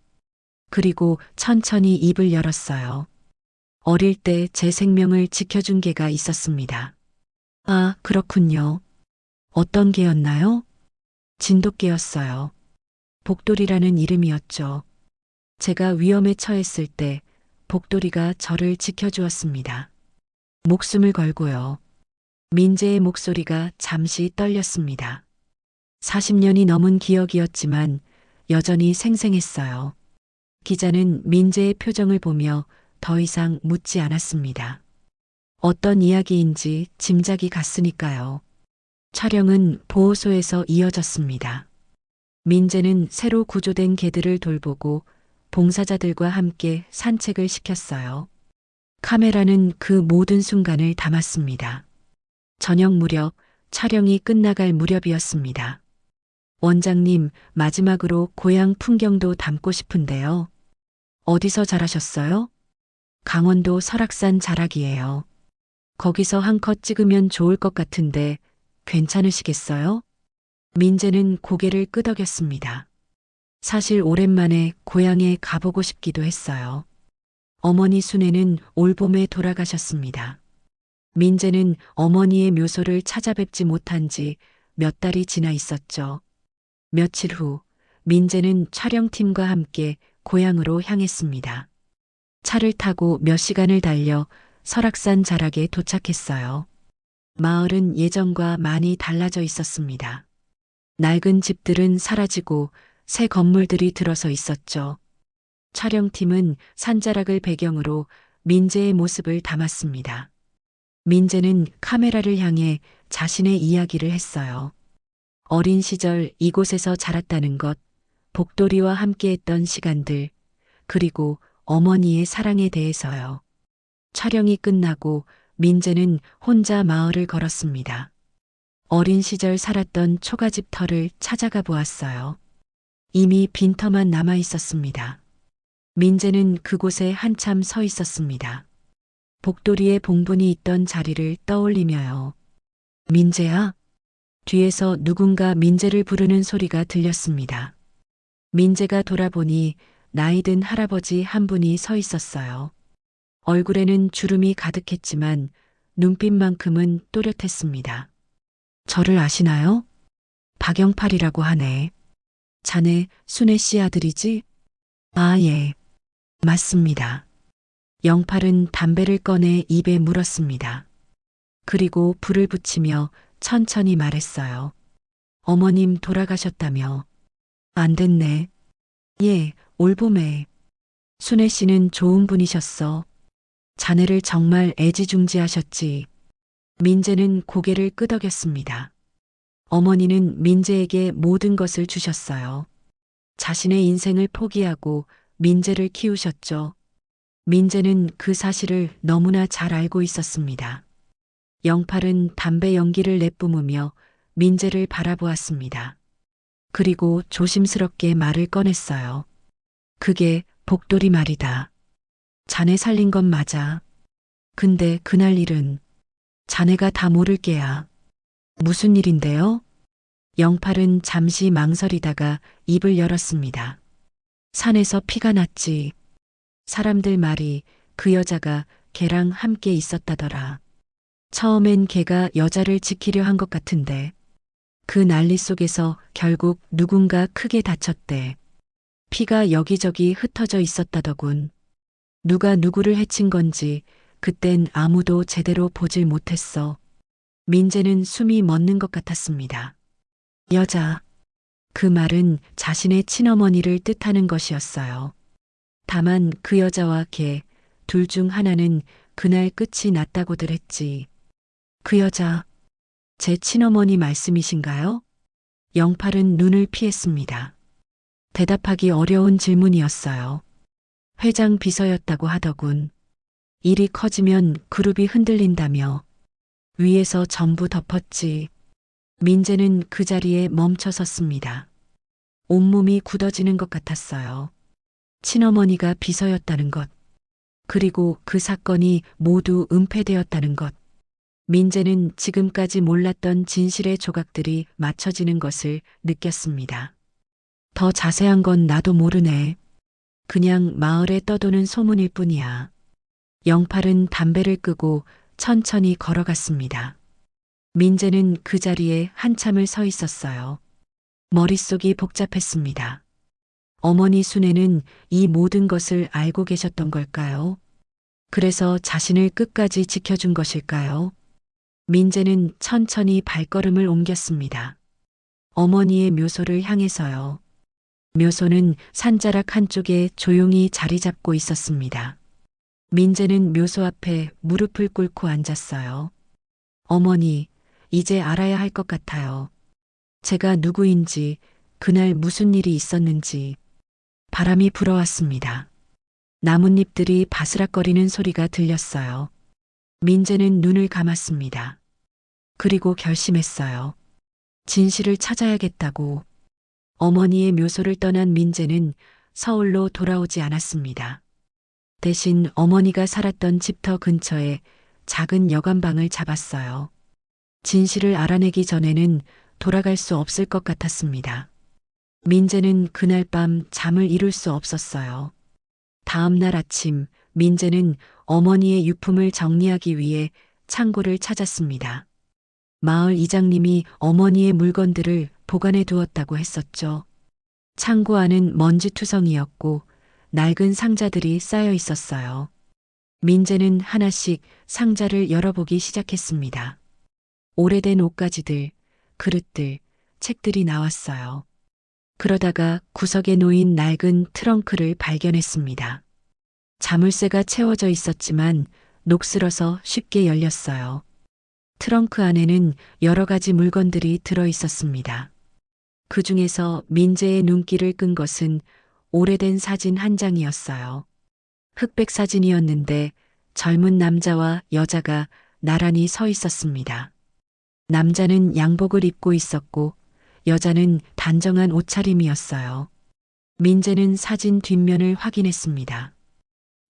그리고 천천히 입을 열었어요. 어릴 때 제 생명을 지켜준 개가 있었습니다. 아, 그렇군요. 어떤 개였나요? 진돗개였어요. 복돌이라는 이름이었죠. 제가 위험에 처했을 때 복돌이가 저를 지켜주었습니다. 목숨을 걸고요. 민재의 목소리가 잠시 떨렸습니다. 40년이 넘은 기억이었지만 여전히 생생했어요. 기자는 민재의 표정을 보며 더 이상 묻지 않았습니다. 어떤 이야기인지 짐작이 갔으니까요. 촬영은 보호소에서 이어졌습니다. 민재는 새로 구조된 개들을 돌보고 봉사자들과 함께 산책을 시켰어요. 카메라는 그 모든 순간을 담았습니다. 저녁 무렵 촬영이 끝나갈 무렵이었습니다. 원장님, 마지막으로 고향 풍경도 담고 싶은데요. 어디서 자라셨어요? 강원도 설악산 자락이에요. 거기서 한 컷 찍으면 좋을 것 같은데 괜찮으시겠어요? 민재는 고개를 끄덕였습니다. 사실 오랜만에 고향에 가보고 싶기도 했어요. 어머니 순애는 올봄에 돌아가셨습니다. 민재는 어머니의 묘소를 찾아뵙지 못한 지 몇 달이 지나 있었죠. 며칠 후 민재는 촬영팀과 함께 고향으로 향했습니다. 차를 타고 몇 시간을 달려 설악산 자락에 도착했어요. 마을은 예전과 많이 달라져 있었습니다. 낡은 집들은 사라지고 새 건물들이 들어서 있었죠. 촬영팀은 산자락을 배경으로 민재의 모습을 담았습니다. 민재는 카메라를 향해 자신의 이야기를 했어요. 어린 시절 이곳에서 자랐다는 것, 복돌이와 함께했던 시간들, 그리고 어머니의 사랑에 대해서요. 촬영이 끝나고 민재는 혼자 마을을 걸었습니다. 어린 시절 살았던 초가집 터를 찾아가 보았어요. 이미 빈터만 남아 있었습니다. 민재는 그곳에 한참 서 있었습니다. 복돌이의 봉분이 있던 자리를 떠올리며요. 민재야? 뒤에서 누군가 민재를 부르는 소리가 들렸습니다. 민재가 돌아보니 나이든 할아버지 한 분이 서 있었어요. 얼굴에는 주름이 가득했지만 눈빛만큼은 또렷했습니다. 저를 아시나요? 박영팔이라고 하네. 자네 순애 씨 아들이지? 아, 예. 맞습니다. 영팔은 담배를 꺼내 입에 물었습니다. 그리고 불을 붙이며 천천히 말했어요. 어머님 돌아가셨다며. 안 됐네. 예, 올봄에. 순애 씨는 좋은 분이셨어. 자네를 정말 애지중지하셨지. 민재는 고개를 끄덕였습니다. 어머니는 민재에게 모든 것을 주셨어요. 자신의 인생을 포기하고 민재를 키우셨죠. 민재는 그 사실을 너무나 잘 알고 있었습니다. 영팔은 담배 연기를 내뿜으며 민재를 바라보았습니다. 그리고 조심스럽게 말을 꺼냈어요. 그게 복돌이 말이다. 자네 살린 건 맞아. 근데 그날 일은 자네가 다 모를 게야. 무슨 일인데요? 영팔은 잠시 망설이다가 입을 열었습니다. 산에서 피가 났지. 사람들 말이 그 여자가 걔랑 함께 있었다더라. 처음엔 걔가 여자를 지키려 한 것 같은데 그 난리 속에서 결국 누군가 크게 다쳤대. 피가 여기저기 흩어져 있었다더군. 누가 누구를 해친 건지 그땐 아무도 제대로 보질 못했어. 민재는 숨이 멎는 것 같았습니다. 여자. 그 말은 자신의 친어머니를 뜻하는 것이었어요. 다만 그 여자와 걔, 둘 중 하나는 그날 끝이 났다고들 했지. 그 여자, 제 친어머니 말씀이신가요? 영팔은 눈을 피했습니다. 대답하기 어려운 질문이었어요. 회장 비서였다고 하더군. 일이 커지면 그룹이 흔들린다며. 위에서 전부 덮었지. 민재는 그 자리에 멈춰 섰습니다. 온몸이 굳어지는 것 같았어요. 친어머니가 비서였다는 것. 그리고 그 사건이 모두 은폐되었다는 것. 민재는 지금까지 몰랐던 진실의 조각들이 맞춰지는 것을 느꼈습니다. 더 자세한 건 나도 모르네. 그냥 마을에 떠도는 소문일 뿐이야. 영팔은 담배를 끄고 천천히 걸어갔습니다. 민재는 그 자리에 한참을 서 있었어요. 머릿속이 복잡했습니다. 어머니 순애는 이 모든 것을 알고 계셨던 걸까요? 그래서 자신을 끝까지 지켜준 것일까요? 민재는 천천히 발걸음을 옮겼습니다. 어머니의 묘소를 향해서요. 묘소는 산자락 한쪽에 조용히 자리 잡고 있었습니다. 민재는 묘소 앞에 무릎을 꿇고 앉았어요. 어머니, 이제 알아야 할 것 같아요. 제가 누구인지, 그날 무슨 일이 있었는지. 바람이 불어왔습니다. 나뭇잎들이 바스락거리는 소리가 들렸어요. 민재는 눈을 감았습니다. 그리고 결심했어요. 진실을 찾아야겠다고. 어머니의 묘소를 떠난 민재는 서울로 돌아오지 않았습니다. 대신 어머니가 살았던 집터 근처에 작은 여관방을 잡았어요. 진실을 알아내기 전에는 돌아갈 수 없을 것 같았습니다. 민재는 그날 밤 잠을 이룰 수 없었어요. 다음 날 아침 민재는 어머니의 유품을 정리하기 위해 창고를 찾았습니다. 마을 이장님이 어머니의 물건들을 보관해 두었다고 했었죠. 창고 안은 먼지투성이었고 낡은 상자들이 쌓여 있었어요. 민재는 하나씩 상자를 열어보기 시작했습니다. 오래된 옷가지들, 그릇들, 책들이 나왔어요. 그러다가 구석에 놓인 낡은 트렁크를 발견했습니다. 자물쇠가 채워져 있었지만 녹슬어서 쉽게 열렸어요. 트렁크 안에는 여러 가지 물건들이 들어 있었습니다. 그 중에서 민재의 눈길을 끈 것은 오래된 사진 한 장이었어요. 흑백 사진이었는데 젊은 남자와 여자가 나란히 서 있었습니다. 남자는 양복을 입고 있었고 여자는 단정한 옷차림이었어요. 민재는 사진 뒷면을 확인했습니다.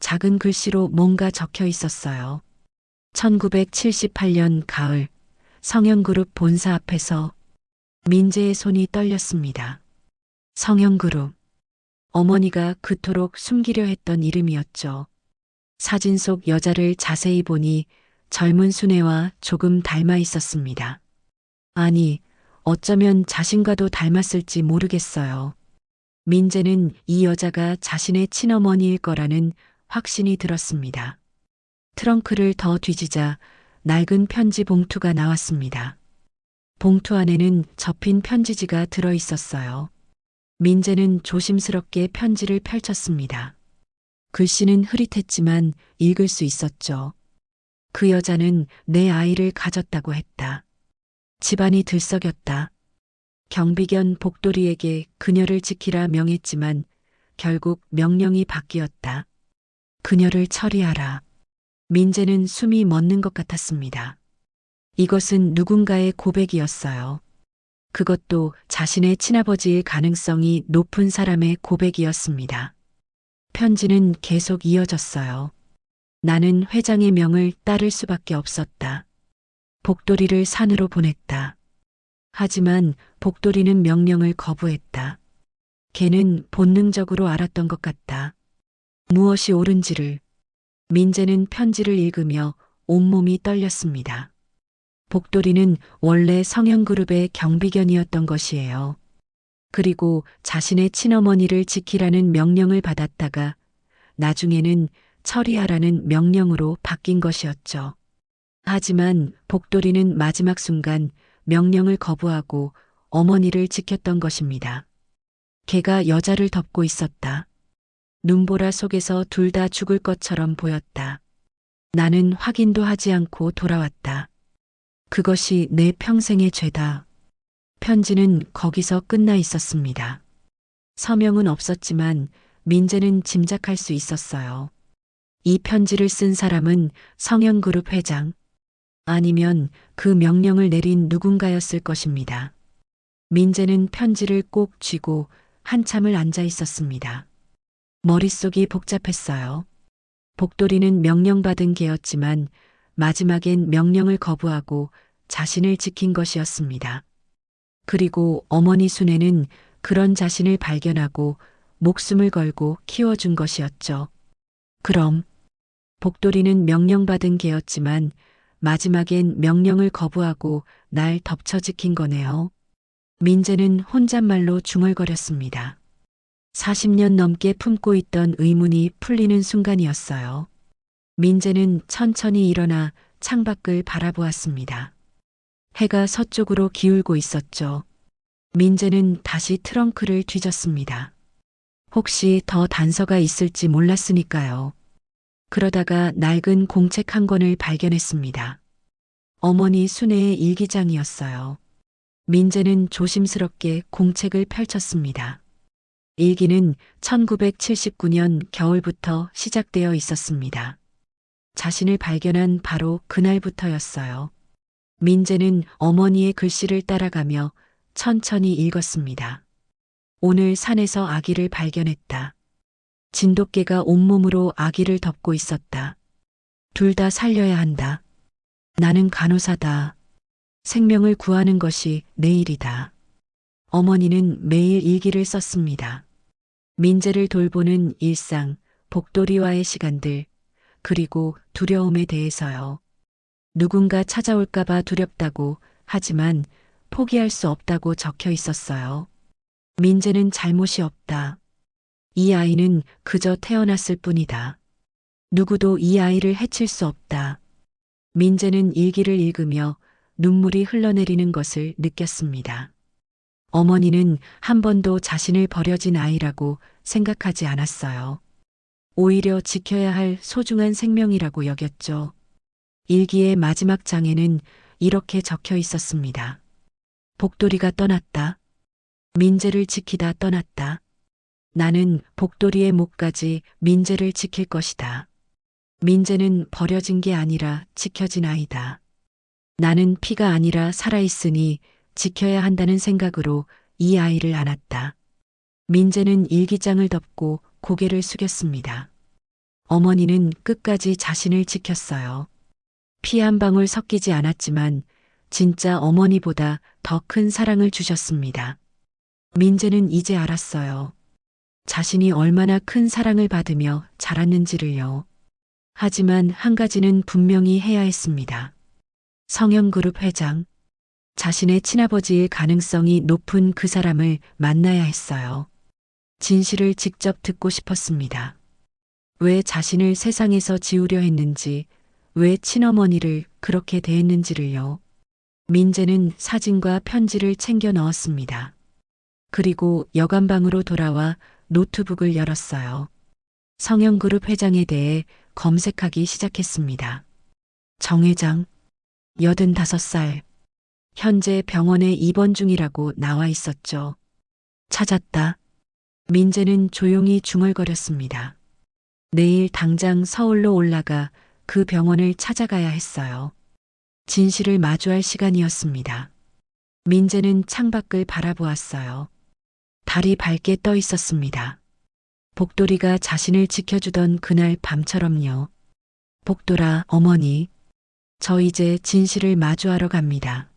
작은 글씨로 뭔가 적혀 있었어요. 1978년 가을 성현그룹 본사 앞에서. 민재의 손이 떨렸습니다. 성현그룹. 어머니가 그토록 숨기려 했던 이름이었죠. 사진 속 여자를 자세히 보니 젊은 순애와 조금 닮아 있었습니다. 아니, 어쩌면 자신과도 닮았을지 모르겠어요. 민재는 이 여자가 자신의 친어머니일 거라는 확신이 들었습니다. 트렁크를 더 뒤지자 낡은 편지 봉투가 나왔습니다. 봉투 안에는 접힌 편지지가 들어 있었어요. 민재는 조심스럽게 편지를 펼쳤습니다. 글씨는 흐릿했지만 읽을 수 있었죠. 그 여자는 내 아이를 가졌다고 했다. 집안이 들썩였다. 경비견 복돌이에게 그녀를 지키라 명했지만 결국 명령이 바뀌었다. 그녀를 처리하라. 민재는 숨이 멎는 것 같았습니다. 이것은 누군가의 고백이었어요. 그것도 자신의 친아버지일 가능성이 높은 사람의 고백이었습니다. 편지는 계속 이어졌어요. 나는 회장의 명을 따를 수밖에 없었다. 복돌이를 산으로 보냈다. 하지만 복돌이는 명령을 거부했다. 걔는 본능적으로 알았던 것 같다. 무엇이 옳은지를. 민재는 편지를 읽으며 온몸이 떨렸습니다. 복돌이는 원래 성형그룹의 경비견이었던 것이에요. 그리고 자신의 친어머니를 지키라는 명령을 받았다가 나중에는 처리하라는 명령으로 바뀐 것이었죠. 하지만 복돌이는 마지막 순간 명령을 거부하고 어머니를 지켰던 것입니다. 걔가 여자를 덮고 있었다. 눈보라 속에서 둘 다 죽을 것처럼 보였다. 나는 확인도 하지 않고 돌아왔다. 그것이 내 평생의 죄다. 편지는 거기서 끝나 있었습니다. 서명은 없었지만 민재는 짐작할 수 있었어요. 이 편지를 쓴 사람은 성형그룹 회장, 아니면 그 명령을 내린 누군가였을 것입니다. 민재는 편지를 꼭 쥐고 한참을 앉아 있었습니다. 머릿속이 복잡했어요. 복돌이는 명령받은 개였지만 마지막엔 명령을 거부하고 자신을 지킨 것이었습니다. 그리고 어머니 순애는 그런 자신을 발견하고 목숨을 걸고 키워준 것이었죠. 그럼 복돌이는 명령받은 개였지만 마지막엔 명령을 거부하고 날 덮쳐 지킨 거네요. 민재는 혼잣말로 중얼거렸습니다. 40년 넘게 품고 있던 의문이 풀리는 순간이었어요. 민재는 천천히 일어나 창밖을 바라보았습니다. 해가 서쪽으로 기울고 있었죠. 민재는 다시 트렁크를 뒤졌습니다. 혹시 더 단서가 있을지 몰랐으니까요. 그러다가 낡은 공책 한 권을 발견했습니다. 어머니 순애의 일기장이었어요. 민재는 조심스럽게 공책을 펼쳤습니다. 일기는 1979년 겨울부터 시작되어 있었습니다. 자신을 발견한 바로 그날부터였어요. 민재는 어머니의 글씨를 따라가며 천천히 읽었습니다. 오늘 산에서 아기를 발견했다. 진돗개가 온몸으로 아기를 덮고 있었다. 둘 다 살려야 한다. 나는 간호사다. 생명을 구하는 것이 내 일이다. 어머니는 매일 일기를 썼습니다. 민재를 돌보는 일상, 복돌이와의 시간들, 그리고 두려움에 대해서요. 누군가 찾아올까봐 두렵다고, 하지만 포기할 수 없다고 적혀 있었어요. 민재는 잘못이 없다. 이 아이는 그저 태어났을 뿐이다. 누구도 이 아이를 해칠 수 없다. 민재는 일기를 읽으며 눈물이 흘러내리는 것을 느꼈습니다. 어머니는 한 번도 자신을 버려진 아이라고 생각하지 않았어요. 오히려 지켜야 할 소중한 생명이라고 여겼죠. 일기의 마지막 장에는 이렇게 적혀 있었습니다. 복돌이가 떠났다. 민재를 지키다 떠났다. 나는 복돌이의 목까지 민재를 지킬 것이다. 민재는 버려진 게 아니라 지켜진 아이다. 나는 피가 아니라 살아있으니 지켜야 한다는 생각으로 이 아이를 안았다. 민재는 일기장을 덮고 고개를 숙였습니다. 어머니는 끝까지 자신을 지켰어요. 피 한 방울 섞이지 않았지만 진짜 어머니보다 더 큰 사랑을 주셨습니다. 민재는 이제 알았어요. 자신이 얼마나 큰 사랑을 받으며 자랐는지를요. 하지만 한 가지는 분명히 해야 했습니다. 성형그룹 회장, 자신의 친아버지일 가능성이 높은 그 사람을 만나야 했어요. 진실을 직접 듣고 싶었습니다. 왜 자신을 세상에서 지우려 했는지, 왜 친어머니를 그렇게 대했는지를요. 민재는 사진과 편지를 챙겨 넣었습니다. 그리고 여관방으로 돌아와 노트북을 열었어요. 성형그룹 회장에 대해 검색하기 시작했습니다. 정 회장, 85살. 현재 병원에 입원 중이라고 나와 있었죠. 찾았다. 민재는 조용히 중얼거렸습니다. 내일 당장 서울로 올라가 그 병원을 찾아가야 했어요. 진실을 마주할 시간이었습니다. 민재는 창밖을 바라보았어요. 달이 밝게 떠 있었습니다. 복돌이가 자신을 지켜주던 그날 밤처럼요. 복돌아, 어머니. 저 이제 진실을 마주하러 갑니다.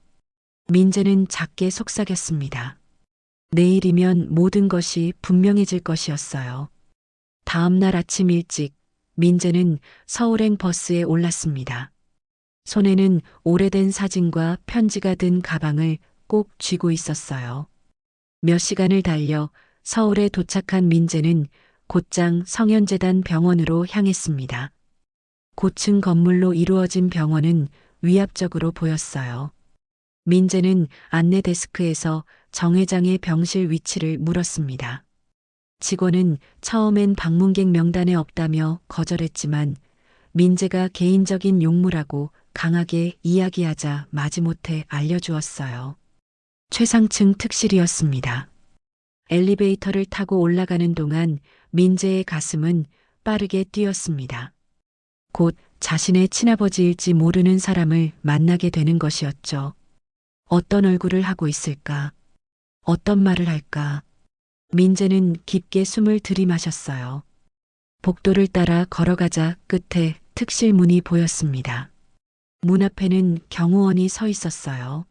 민재는 작게 속삭였습니다. 내일이면 모든 것이 분명해질 것이었어요. 다음 날 아침 일찍 민재는 서울행 버스에 올랐습니다. 손에는 오래된 사진과 편지가 든 가방을 꼭 쥐고 있었어요. 몇 시간을 달려 서울에 도착한 민재는 곧장 성현재단 병원으로 향했습니다. 고층 건물로 이루어진 병원은 위압적으로 보였어요. 민재는 안내 데스크에서 정 회장의 병실 위치를 물었습니다. 직원은 처음엔 방문객 명단에 없다며 거절했지만 민재가 개인적인 용무라고 강하게 이야기하자 마지못해 알려주었어요. 최상층 특실이었습니다. 엘리베이터를 타고 올라가는 동안 민재의 가슴은 빠르게 뛰었습니다. 곧 자신의 친아버지일지 모르는 사람을 만나게 되는 것이었죠. 어떤 얼굴을 하고 있을까? 어떤 말을 할까? 민재는 깊게 숨을 들이마셨어요. 복도를 따라 걸어가자 끝에 특실 문이 보였습니다. 문 앞에는 경호원이 서 있었어요.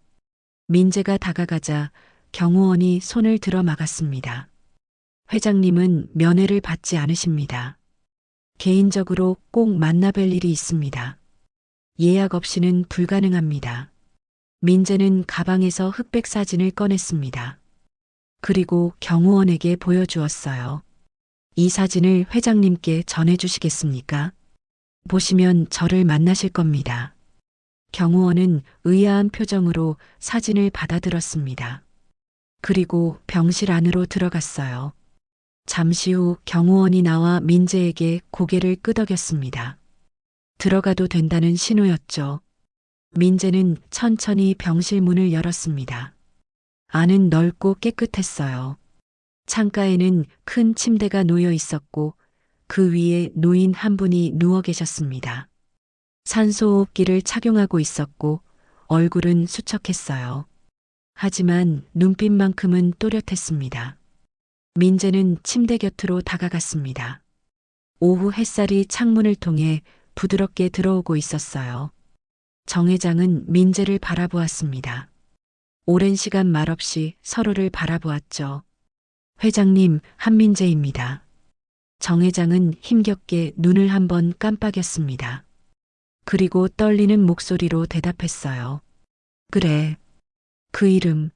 민재가 다가가자 경호원이 손을 들어 막았습니다. 회장님은 면회를 받지 않으십니다. 개인적으로 꼭 만나뵐 일이 있습니다. 예약 없이는 불가능합니다. 민재는 가방에서 흑백 사진을 꺼냈습니다. 그리고 경호원에게 보여주었어요. 이 사진을 회장님께 전해주시겠습니까? 보시면 저를 만나실 겁니다. 경호원은 의아한 표정으로 사진을 받아들었습니다. 그리고 병실 안으로 들어갔어요. 잠시 후 경호원이 나와 민재에게 고개를 끄덕였습니다. 들어가도 된다는 신호였죠. 민재는 천천히 병실 문을 열었습니다. 안은 넓고 깨끗했어요. 창가에는 큰 침대가 놓여 있었고 그 위에 노인 한 분이 누워 계셨습니다. 산소호흡기를 착용하고 있었고 얼굴은 수척했어요. 하지만 눈빛만큼은 또렷했습니다. 민재는 침대 곁으로 다가갔습니다. 오후 햇살이 창문을 통해 부드럽게 들어오고 있었어요. 정 회장은 민재를 바라보았습니다. 오랜 시간 말없이 서로를 바라보았죠. 회장님, 한민재입니다. 정 회장은 힘겹게 눈을 한번 깜빡였습니다. 그리고 떨리는 목소리로 대답했어요. 그래. 그 이름.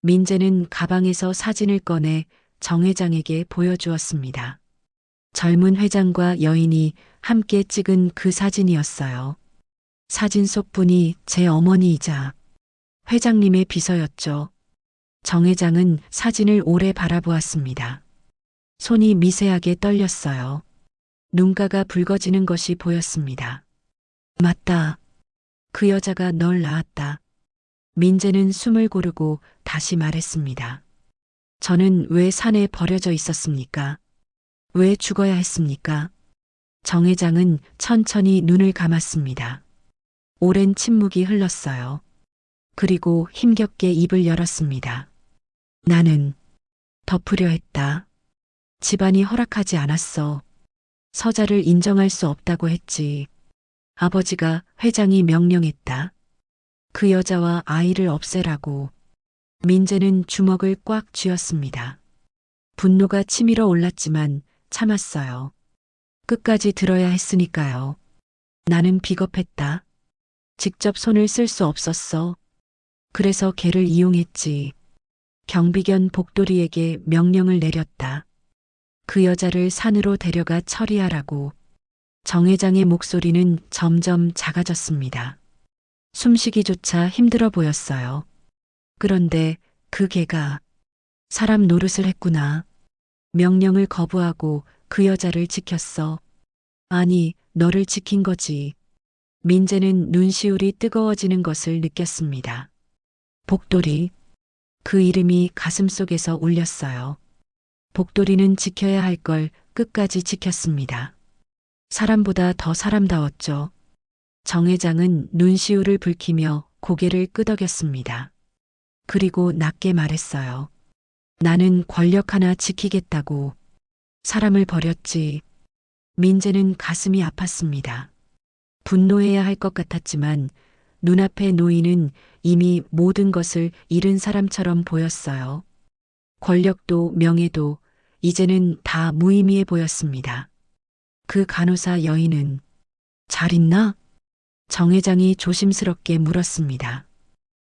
민재는 가방에서 사진을 꺼내 정 회장에게 보여주었습니다. 젊은 회장과 여인이 함께 찍은 그 사진이었어요. 사진 속 분이 제 어머니이자 회장님의 비서였죠. 정 회장은 사진을 오래 바라보았습니다. 손이 미세하게 떨렸어요. 눈가가 붉어지는 것이 보였습니다. 맞다. 그 여자가 널 낳았다. 민재는 숨을 고르고 다시 말했습니다. 저는 왜 산에 버려져 있었습니까? 왜 죽어야 했습니까? 정 회장은 천천히 눈을 감았습니다. 오랜 침묵이 흘렀어요. 그리고 힘겹게 입을 열었습니다. 나는 덮으려 했다. 집안이 허락하지 않았어. 서자를 인정할 수 없다고 했지. 아버지가 회장이 명령했다. 그 여자와 아이를 없애라고. 민재는 주먹을 꽉 쥐었습니다. 분노가 치밀어 올랐지만 참았어요. 끝까지 들어야 했으니까요. 나는 비겁했다. 직접 손을 쓸 수 없었어. 그래서 걔를 이용했지. 경비견 복돌이에게 명령을 내렸다. 그 여자를 산으로 데려가 처리하라고. 정 회장의 목소리는 점점 작아졌습니다. 숨쉬기조차 힘들어 보였어요. 그런데 그 개가 사람 노릇을 했구나. 명령을 거부하고 그 여자를 지켰어. 아니, 너를 지킨 거지. 민재는 눈시울이 뜨거워지는 것을 느꼈습니다. 복돌이. 그 이름이 가슴속에서 울렸어요. 복돌이는 지켜야 할 걸 끝까지 지켰습니다. 사람보다 더 사람다웠죠. 정 회장은 눈시울을 붉히며 고개를 끄덕였습니다. 그리고 낮게 말했어요. 나는 권력 하나 지키겠다고. 사람을 버렸지. 민재는 가슴이 아팠습니다. 분노해야 할 것 같았지만 눈앞의 노인은 이미 모든 것을 잃은 사람처럼 보였어요. 권력도 명예도 이제는 다 무의미해 보였습니다. 그 간호사 여인은 잘 있나? 정 회장이 조심스럽게 물었습니다.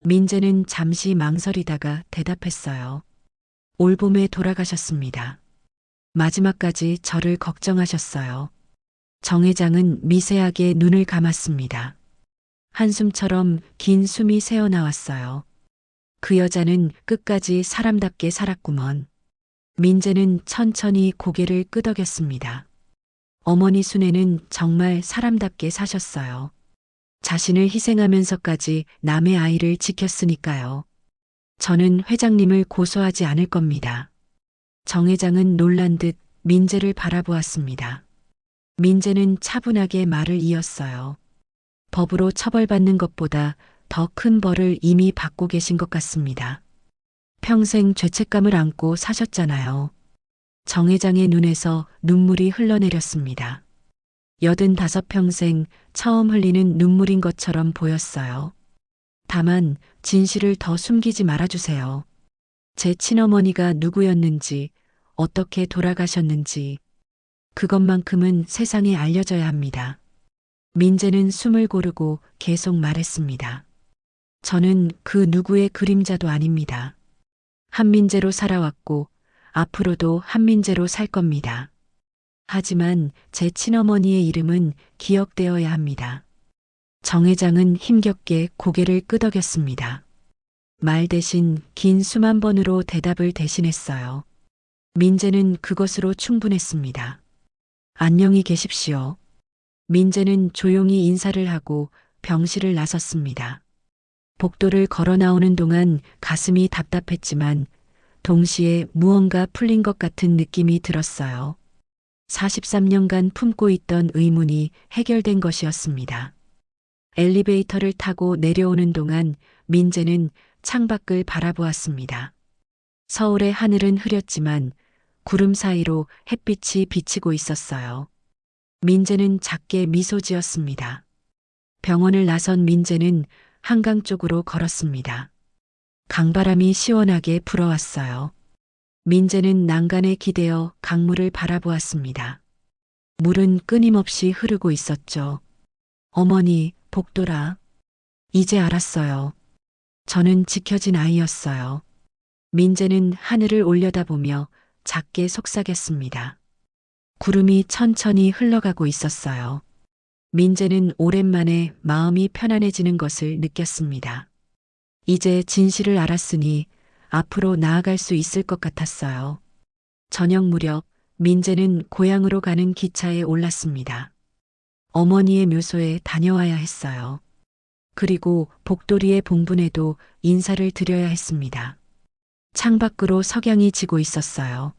민재는 잠시 망설이다가 대답했어요. 올봄에 돌아가셨습니다. 마지막까지 저를 걱정하셨어요. 정 회장은 미세하게 눈을 감았습니다. 한숨처럼 긴 숨이 새어나왔어요. 그 여자는 끝까지 사람답게 살았구먼. 민재는 천천히 고개를 끄덕였습니다. 어머니 순애는 정말 사람답게 사셨어요. 자신을 희생하면서까지 남의 아이를 지켰으니까요. 저는 회장님을 고소하지 않을 겁니다. 정 회장은 놀란 듯 민재를 바라보았습니다. 민재는 차분하게 말을 이었어요. 법으로 처벌받는 것보다 더 큰 벌을 이미 받고 계신 것 같습니다. 평생 죄책감을 안고 사셨잖아요. 정 회장의 눈에서 눈물이 흘러내렸습니다. 85평생 처음 흘리는 눈물인 것처럼 보였어요. 다만 진실을 더 숨기지 말아주세요. 제 친어머니가 누구였는지, 어떻게 돌아가셨는지, 그것만큼은 세상에 알려져야 합니다. 민재는 숨을 고르고 계속 말했습니다. 저는 그 누구의 그림자도 아닙니다. 한민재로 살아왔고 앞으로도 한민재로 살 겁니다. 하지만 제 친어머니의 이름은 기억되어야 합니다. 정 회장은 힘겹게 고개를 끄덕였습니다. 말 대신 긴 숨 한 번으로 대답을 대신했어요. 민재는 그것으로 충분했습니다. 안녕히 계십시오. 민재는 조용히 인사를 하고 병실을 나섰습니다. 복도를 걸어 나오는 동안 가슴이 답답했지만 동시에 무언가 풀린 것 같은 느낌이 들었어요. 43년간 품고 있던 의문이 해결된 것이었습니다. 엘리베이터를 타고 내려오는 동안 민재는 창밖을 바라보았습니다. 서울의 하늘은 흐렸지만 구름 사이로 햇빛이 비치고 있었어요. 민재는 작게 미소 지었습니다. 병원을 나선 민재는 한강 쪽으로 걸었습니다. 강바람이 시원하게 불어왔어요. 민재는 난간에 기대어 강물을 바라보았습니다. 물은 끊임없이 흐르고 있었죠. 어머니, 복도라. 이제 알았어요. 저는 지켜진 아이였어요. 민재는 하늘을 올려다보며 작게 속삭였습니다. 구름이 천천히 흘러가고 있었어요. 민재는 오랜만에 마음이 편안해지는 것을 느꼈습니다. 이제 진실을 알았으니 앞으로 나아갈 수 있을 것 같았어요. 저녁 무렵 민재는 고향으로 가는 기차에 올랐습니다. 어머니의 묘소에 다녀와야 했어요. 그리고 복도리의 봉분에도 인사를 드려야 했습니다. 창밖으로 석양이 지고 있었어요.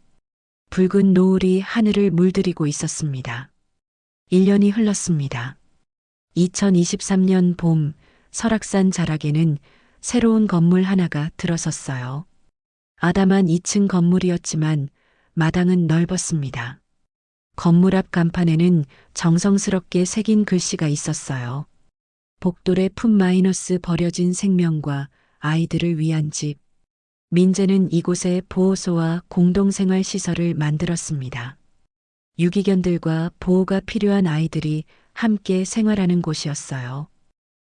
붉은 노을이 하늘을 물들이고 있었습니다. 1년이 흘렀습니다. 2023년 봄 설악산 자락에는 새로운 건물 하나가 들어섰어요. 아담한 2층 건물이었지만 마당은 넓었습니다. 건물 앞 간판에는 정성스럽게 새긴 글씨가 있었어요. 복돌의 품 버려진 생명과 아이들을 위한 집. 민재는 이곳에 보호소와 공동생활 시설을 만들었습니다. 유기견들과 보호가 필요한 아이들이 함께 생활하는 곳이었어요.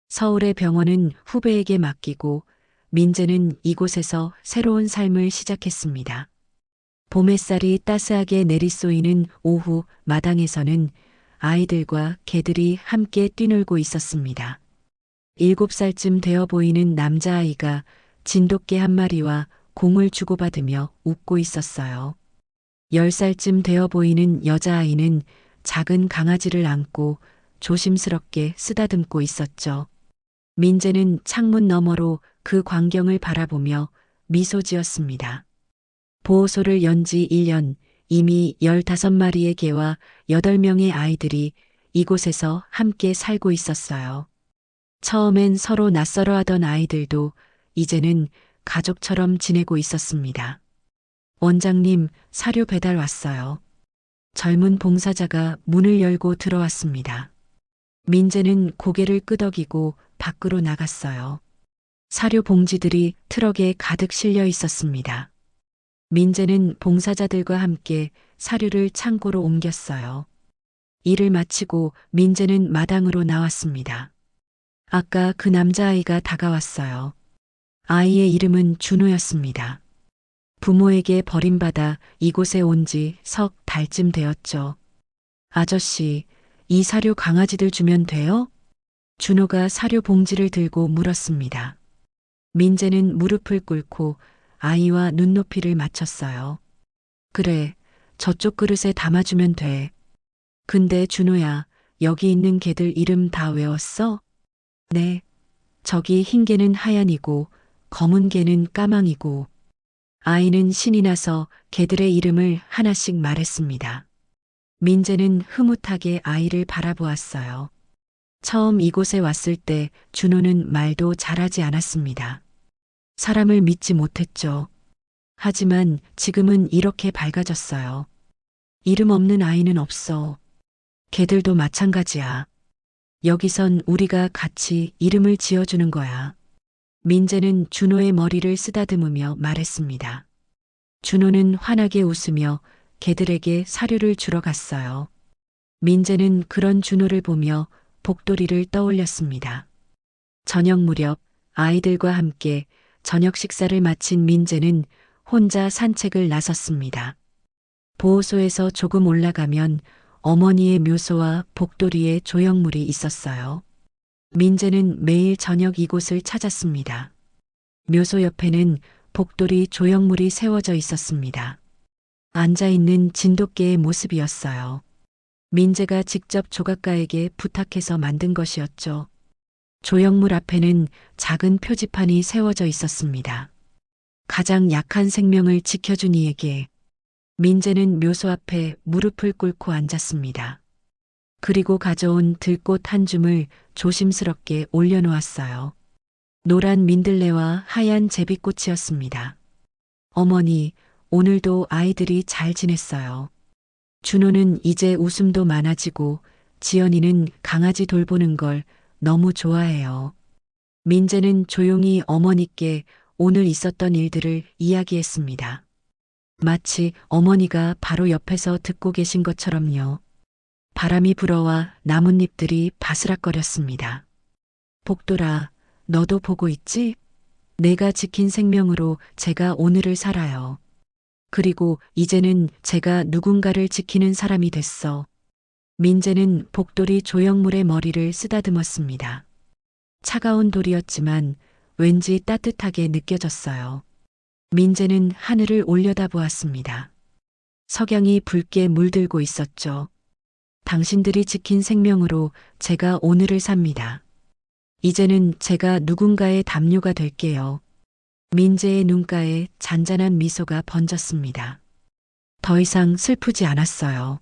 서울의 병원은 후배에게 맡기고 민재는 이곳에서 새로운 삶을 시작했습니다. 봄 햇살이 따스하게 내리쏘이는 오후 마당에서는 아이들과 개들이 함께 뛰놀고 있었습니다. 7살쯤 되어 보이는 남자아이가 진돗개 한 마리와 공을 주고받으며 웃고 있었어요. 10살쯤 되어 보이는 여자아이는 작은 강아지를 안고 조심스럽게 쓰다듬고 있었죠. 민재는 창문 너머로 그 광경을 바라보며 미소 지었습니다. 보호소를 연 지 1년, 이미 15마리의 개와 8명의 아이들이 이곳에서 함께 살고 있었어요. 처음엔 서로 낯설어 하던 아이들도 이제는 가족처럼 지내고 있었습니다. 원장님, 사료 배달 왔어요. 젊은 봉사자가 문을 열고 들어왔습니다. 민재는 고개를 끄덕이고 밖으로 나갔어요. 사료 봉지들이 트럭에 가득 실려 있었습니다. 민재는 봉사자들과 함께 사료를 창고로 옮겼어요. 일을 마치고 민재는 마당으로 나왔습니다. 아까 그 남자아이가 다가왔어요. 아이의 이름은 준호였습니다. 부모에게 버림받아 이곳에 온 지 석 달쯤 되었죠. 아저씨, 이 사료 강아지들 주면 돼요? 준호가 사료 봉지를 들고 물었습니다. 민재는 무릎을 꿇고 아이와 눈높이를 맞췄어요. 그래, 저쪽 그릇에 담아주면 돼. 근데 준호야, 여기 있는 개들 이름 다 외웠어? 네. 저기 흰 개는 하얀이고, 검은 개는 까망이고. 아이는 신이 나서 개들의 이름을 하나씩 말했습니다. 민재는 흐뭇하게 아이를 바라보았어요. 처음 이곳에 왔을 때 준호는 말도 잘하지 않았습니다. 사람을 믿지 못했죠. 하지만 지금은 이렇게 밝아졌어요. 이름 없는 아이는 없어. 개들도 마찬가지야. 여기선 우리가 같이 이름을 지어주는 거야. 민재는 준호의 머리를 쓰다듬으며 말했습니다. 준호는 환하게 웃으며 개들에게 사료를 주러 갔어요. 민재는 그런 준호를 보며 복돌이를 떠올렸습니다. 저녁 무렵 아이들과 함께 저녁 식사를 마친 민재는 혼자 산책을 나섰습니다. 보호소에서 조금 올라가면 어머니의 묘소와 복돌이의 조형물이 있었어요. 민재는 매일 저녁 이곳을 찾았습니다. 묘소 옆에는 복돌이 조형물이 세워져 있었습니다. 앉아있는 진돗개의 모습이었어요. 민재가 직접 조각가에게 부탁해서 만든 것이었죠. 조형물 앞에는 작은 표지판이 세워져 있었습니다. 가장 약한 생명을 지켜준 이에게. 민재는 묘소 앞에 무릎을 꿇고 앉았습니다. 그리고 가져온 들꽃 한 줌을 조심스럽게 올려놓았어요. 노란 민들레와 하얀 제비꽃이었습니다. 어머니, 오늘도 아이들이 잘 지냈어요. 준호는 이제 웃음도 많아지고 지연이는 강아지 돌보는 걸 너무 좋아해요. 민재는 조용히 어머니께 오늘 있었던 일들을 이야기했습니다. 마치 어머니가 바로 옆에서 듣고 계신 것처럼요. 바람이 불어와 나뭇잎들이 바스락거렸습니다. 복돌아, 너도 보고 있지? 내가 지킨 생명으로 제가 오늘을 살아요. 그리고 이제는 제가 누군가를 지키는 사람이 됐어. 민재는 복돌이 조형물의 머리를 쓰다듬었습니다. 차가운 돌이었지만 왠지 따뜻하게 느껴졌어요. 민재는 하늘을 올려다보았습니다. 석양이 붉게 물들고 있었죠. 당신들이 지킨 생명으로 제가 오늘을 삽니다. 이제는 제가 누군가의 담요가 될게요. 민재의 눈가에 잔잔한 미소가 번졌습니다. 더 이상 슬프지 않았어요.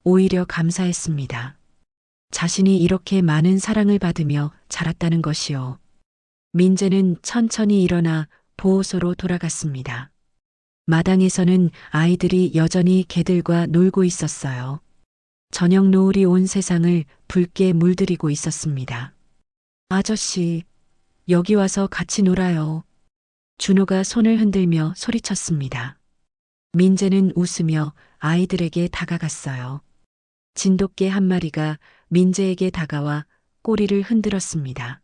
오히려 감사했습니다. 자신이 이렇게 많은 사랑을 받으며 자랐다는 것이요. 민재는 천천히 일어나 보호소로 돌아갔습니다. 마당에서는 아이들이 여전히 개들과 놀고 있었어요. 저녁 노을이 온 세상을 붉게 물들이고 있었습니다. 아저씨, 여기 와서 같이 놀아요. 준호가 손을 흔들며 소리쳤습니다. 민재는 웃으며 아이들에게 다가갔어요. 진돗개 한 마리가 민재에게 다가와 꼬리를 흔들었습니다.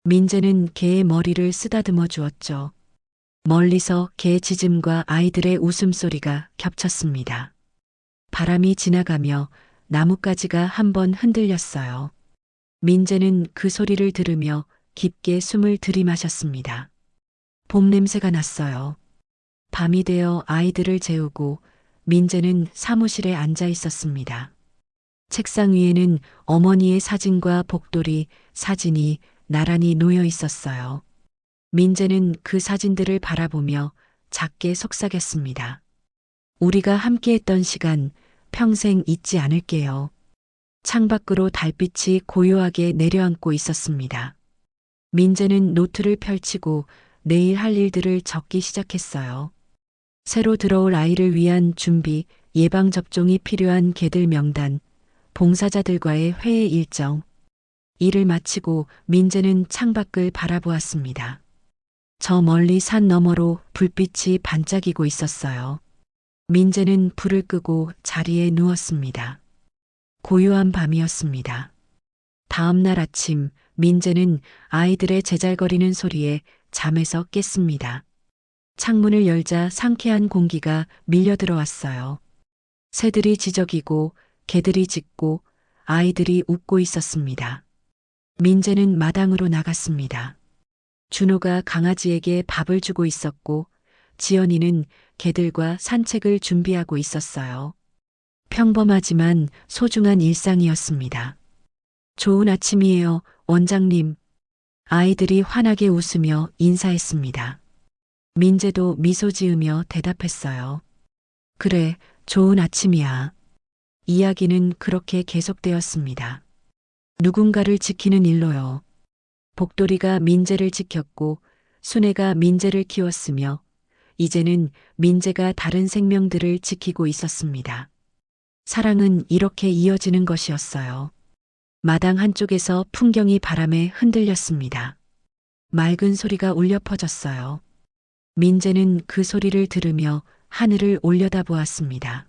민재는 개의 머리를 쓰다듬어 주었죠. 멀리서 개 짖음과 아이들의 웃음소리가 겹쳤습니다. 바람이 지나가며 나뭇가지가 한번 흔들렸어요. 민재는 그 소리를 들으며 깊게 숨을 들이마셨습니다. 봄 냄새가 났어요. 밤이 되어 아이들을 재우고 민재는 사무실에 앉아 있었습니다. 책상 위에는 어머니의 사진과 복돌이 사진이 나란히 놓여 있었어요. 민재는 그 사진들을 바라보며 작게 속삭였습니다. 우리가 함께했던 시간 평생 잊지 않을게요. 창밖으로 달빛이 고요하게 내려앉고 있었습니다. 민재는 노트를 펼치고 내일 할 일들을 적기 시작했어요. 새로 들어올 아이를 위한 준비, 예방접종이 필요한 개들 명단, 봉사자들과의 회의 일정. 일을 마치고 민재는 창밖을 바라보았습니다. 저 멀리 산 너머로 불빛이 반짝이고 있었어요. 민재는 불을 끄고 자리에 누웠습니다. 고요한 밤이었습니다. 다음 날 아침, 민재는 아이들의 제잘거리는 소리에 잠에서 깼습니다. 창문을 열자 상쾌한 공기가 밀려 들어왔어요. 새들이 지저귀고 개들이 짖고 아이들이 웃고 있었습니다. 민재는 마당으로 나갔습니다. 준호가 강아지에게 밥을 주고 있었고 지연이는 개들과 산책을 준비하고 있었어요. 평범하지만 소중한 일상이었습니다. 좋은 아침이에요, 원장님. 아이들이 환하게 웃으며 인사했습니다. 민재도 미소 지으며 대답했어요. 그래, 좋은 아침이야. 이야기는 그렇게 계속되었습니다. 누군가를 지키는 일로요. 복돌이가 민재를 지켰고 순애가 민재를 키웠으며 이제는 민재가 다른 생명들을 지키고 있었습니다. 사랑은 이렇게 이어지는 것이었어요. 마당 한쪽에서 풍경이 바람에 흔들렸습니다. 맑은 소리가 울려 퍼졌어요. 민재는 그 소리를 들으며 하늘을 올려다보았습니다.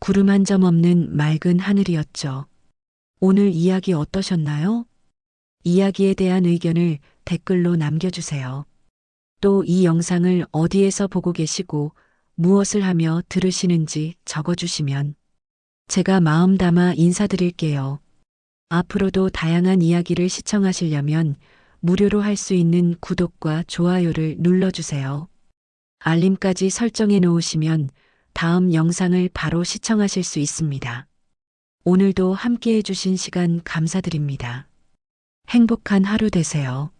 구름 한 점 없는 맑은 하늘이었죠. 오늘 이야기 어떠셨나요? 이야기에 대한 의견을 댓글로 남겨주세요. 또 이 영상을 어디에서 보고 계시고 무엇을 하며 들으시는지 적어주시면 제가 마음 담아 인사드릴게요. 앞으로도 다양한 이야기를 시청하시려면 무료로 할 수 있는 구독과 좋아요를 눌러주세요. 알림까지 설정해 놓으시면 다음 영상을 바로 시청하실 수 있습니다. 오늘도 함께 해주신 시간 감사드립니다. 행복한 하루 되세요.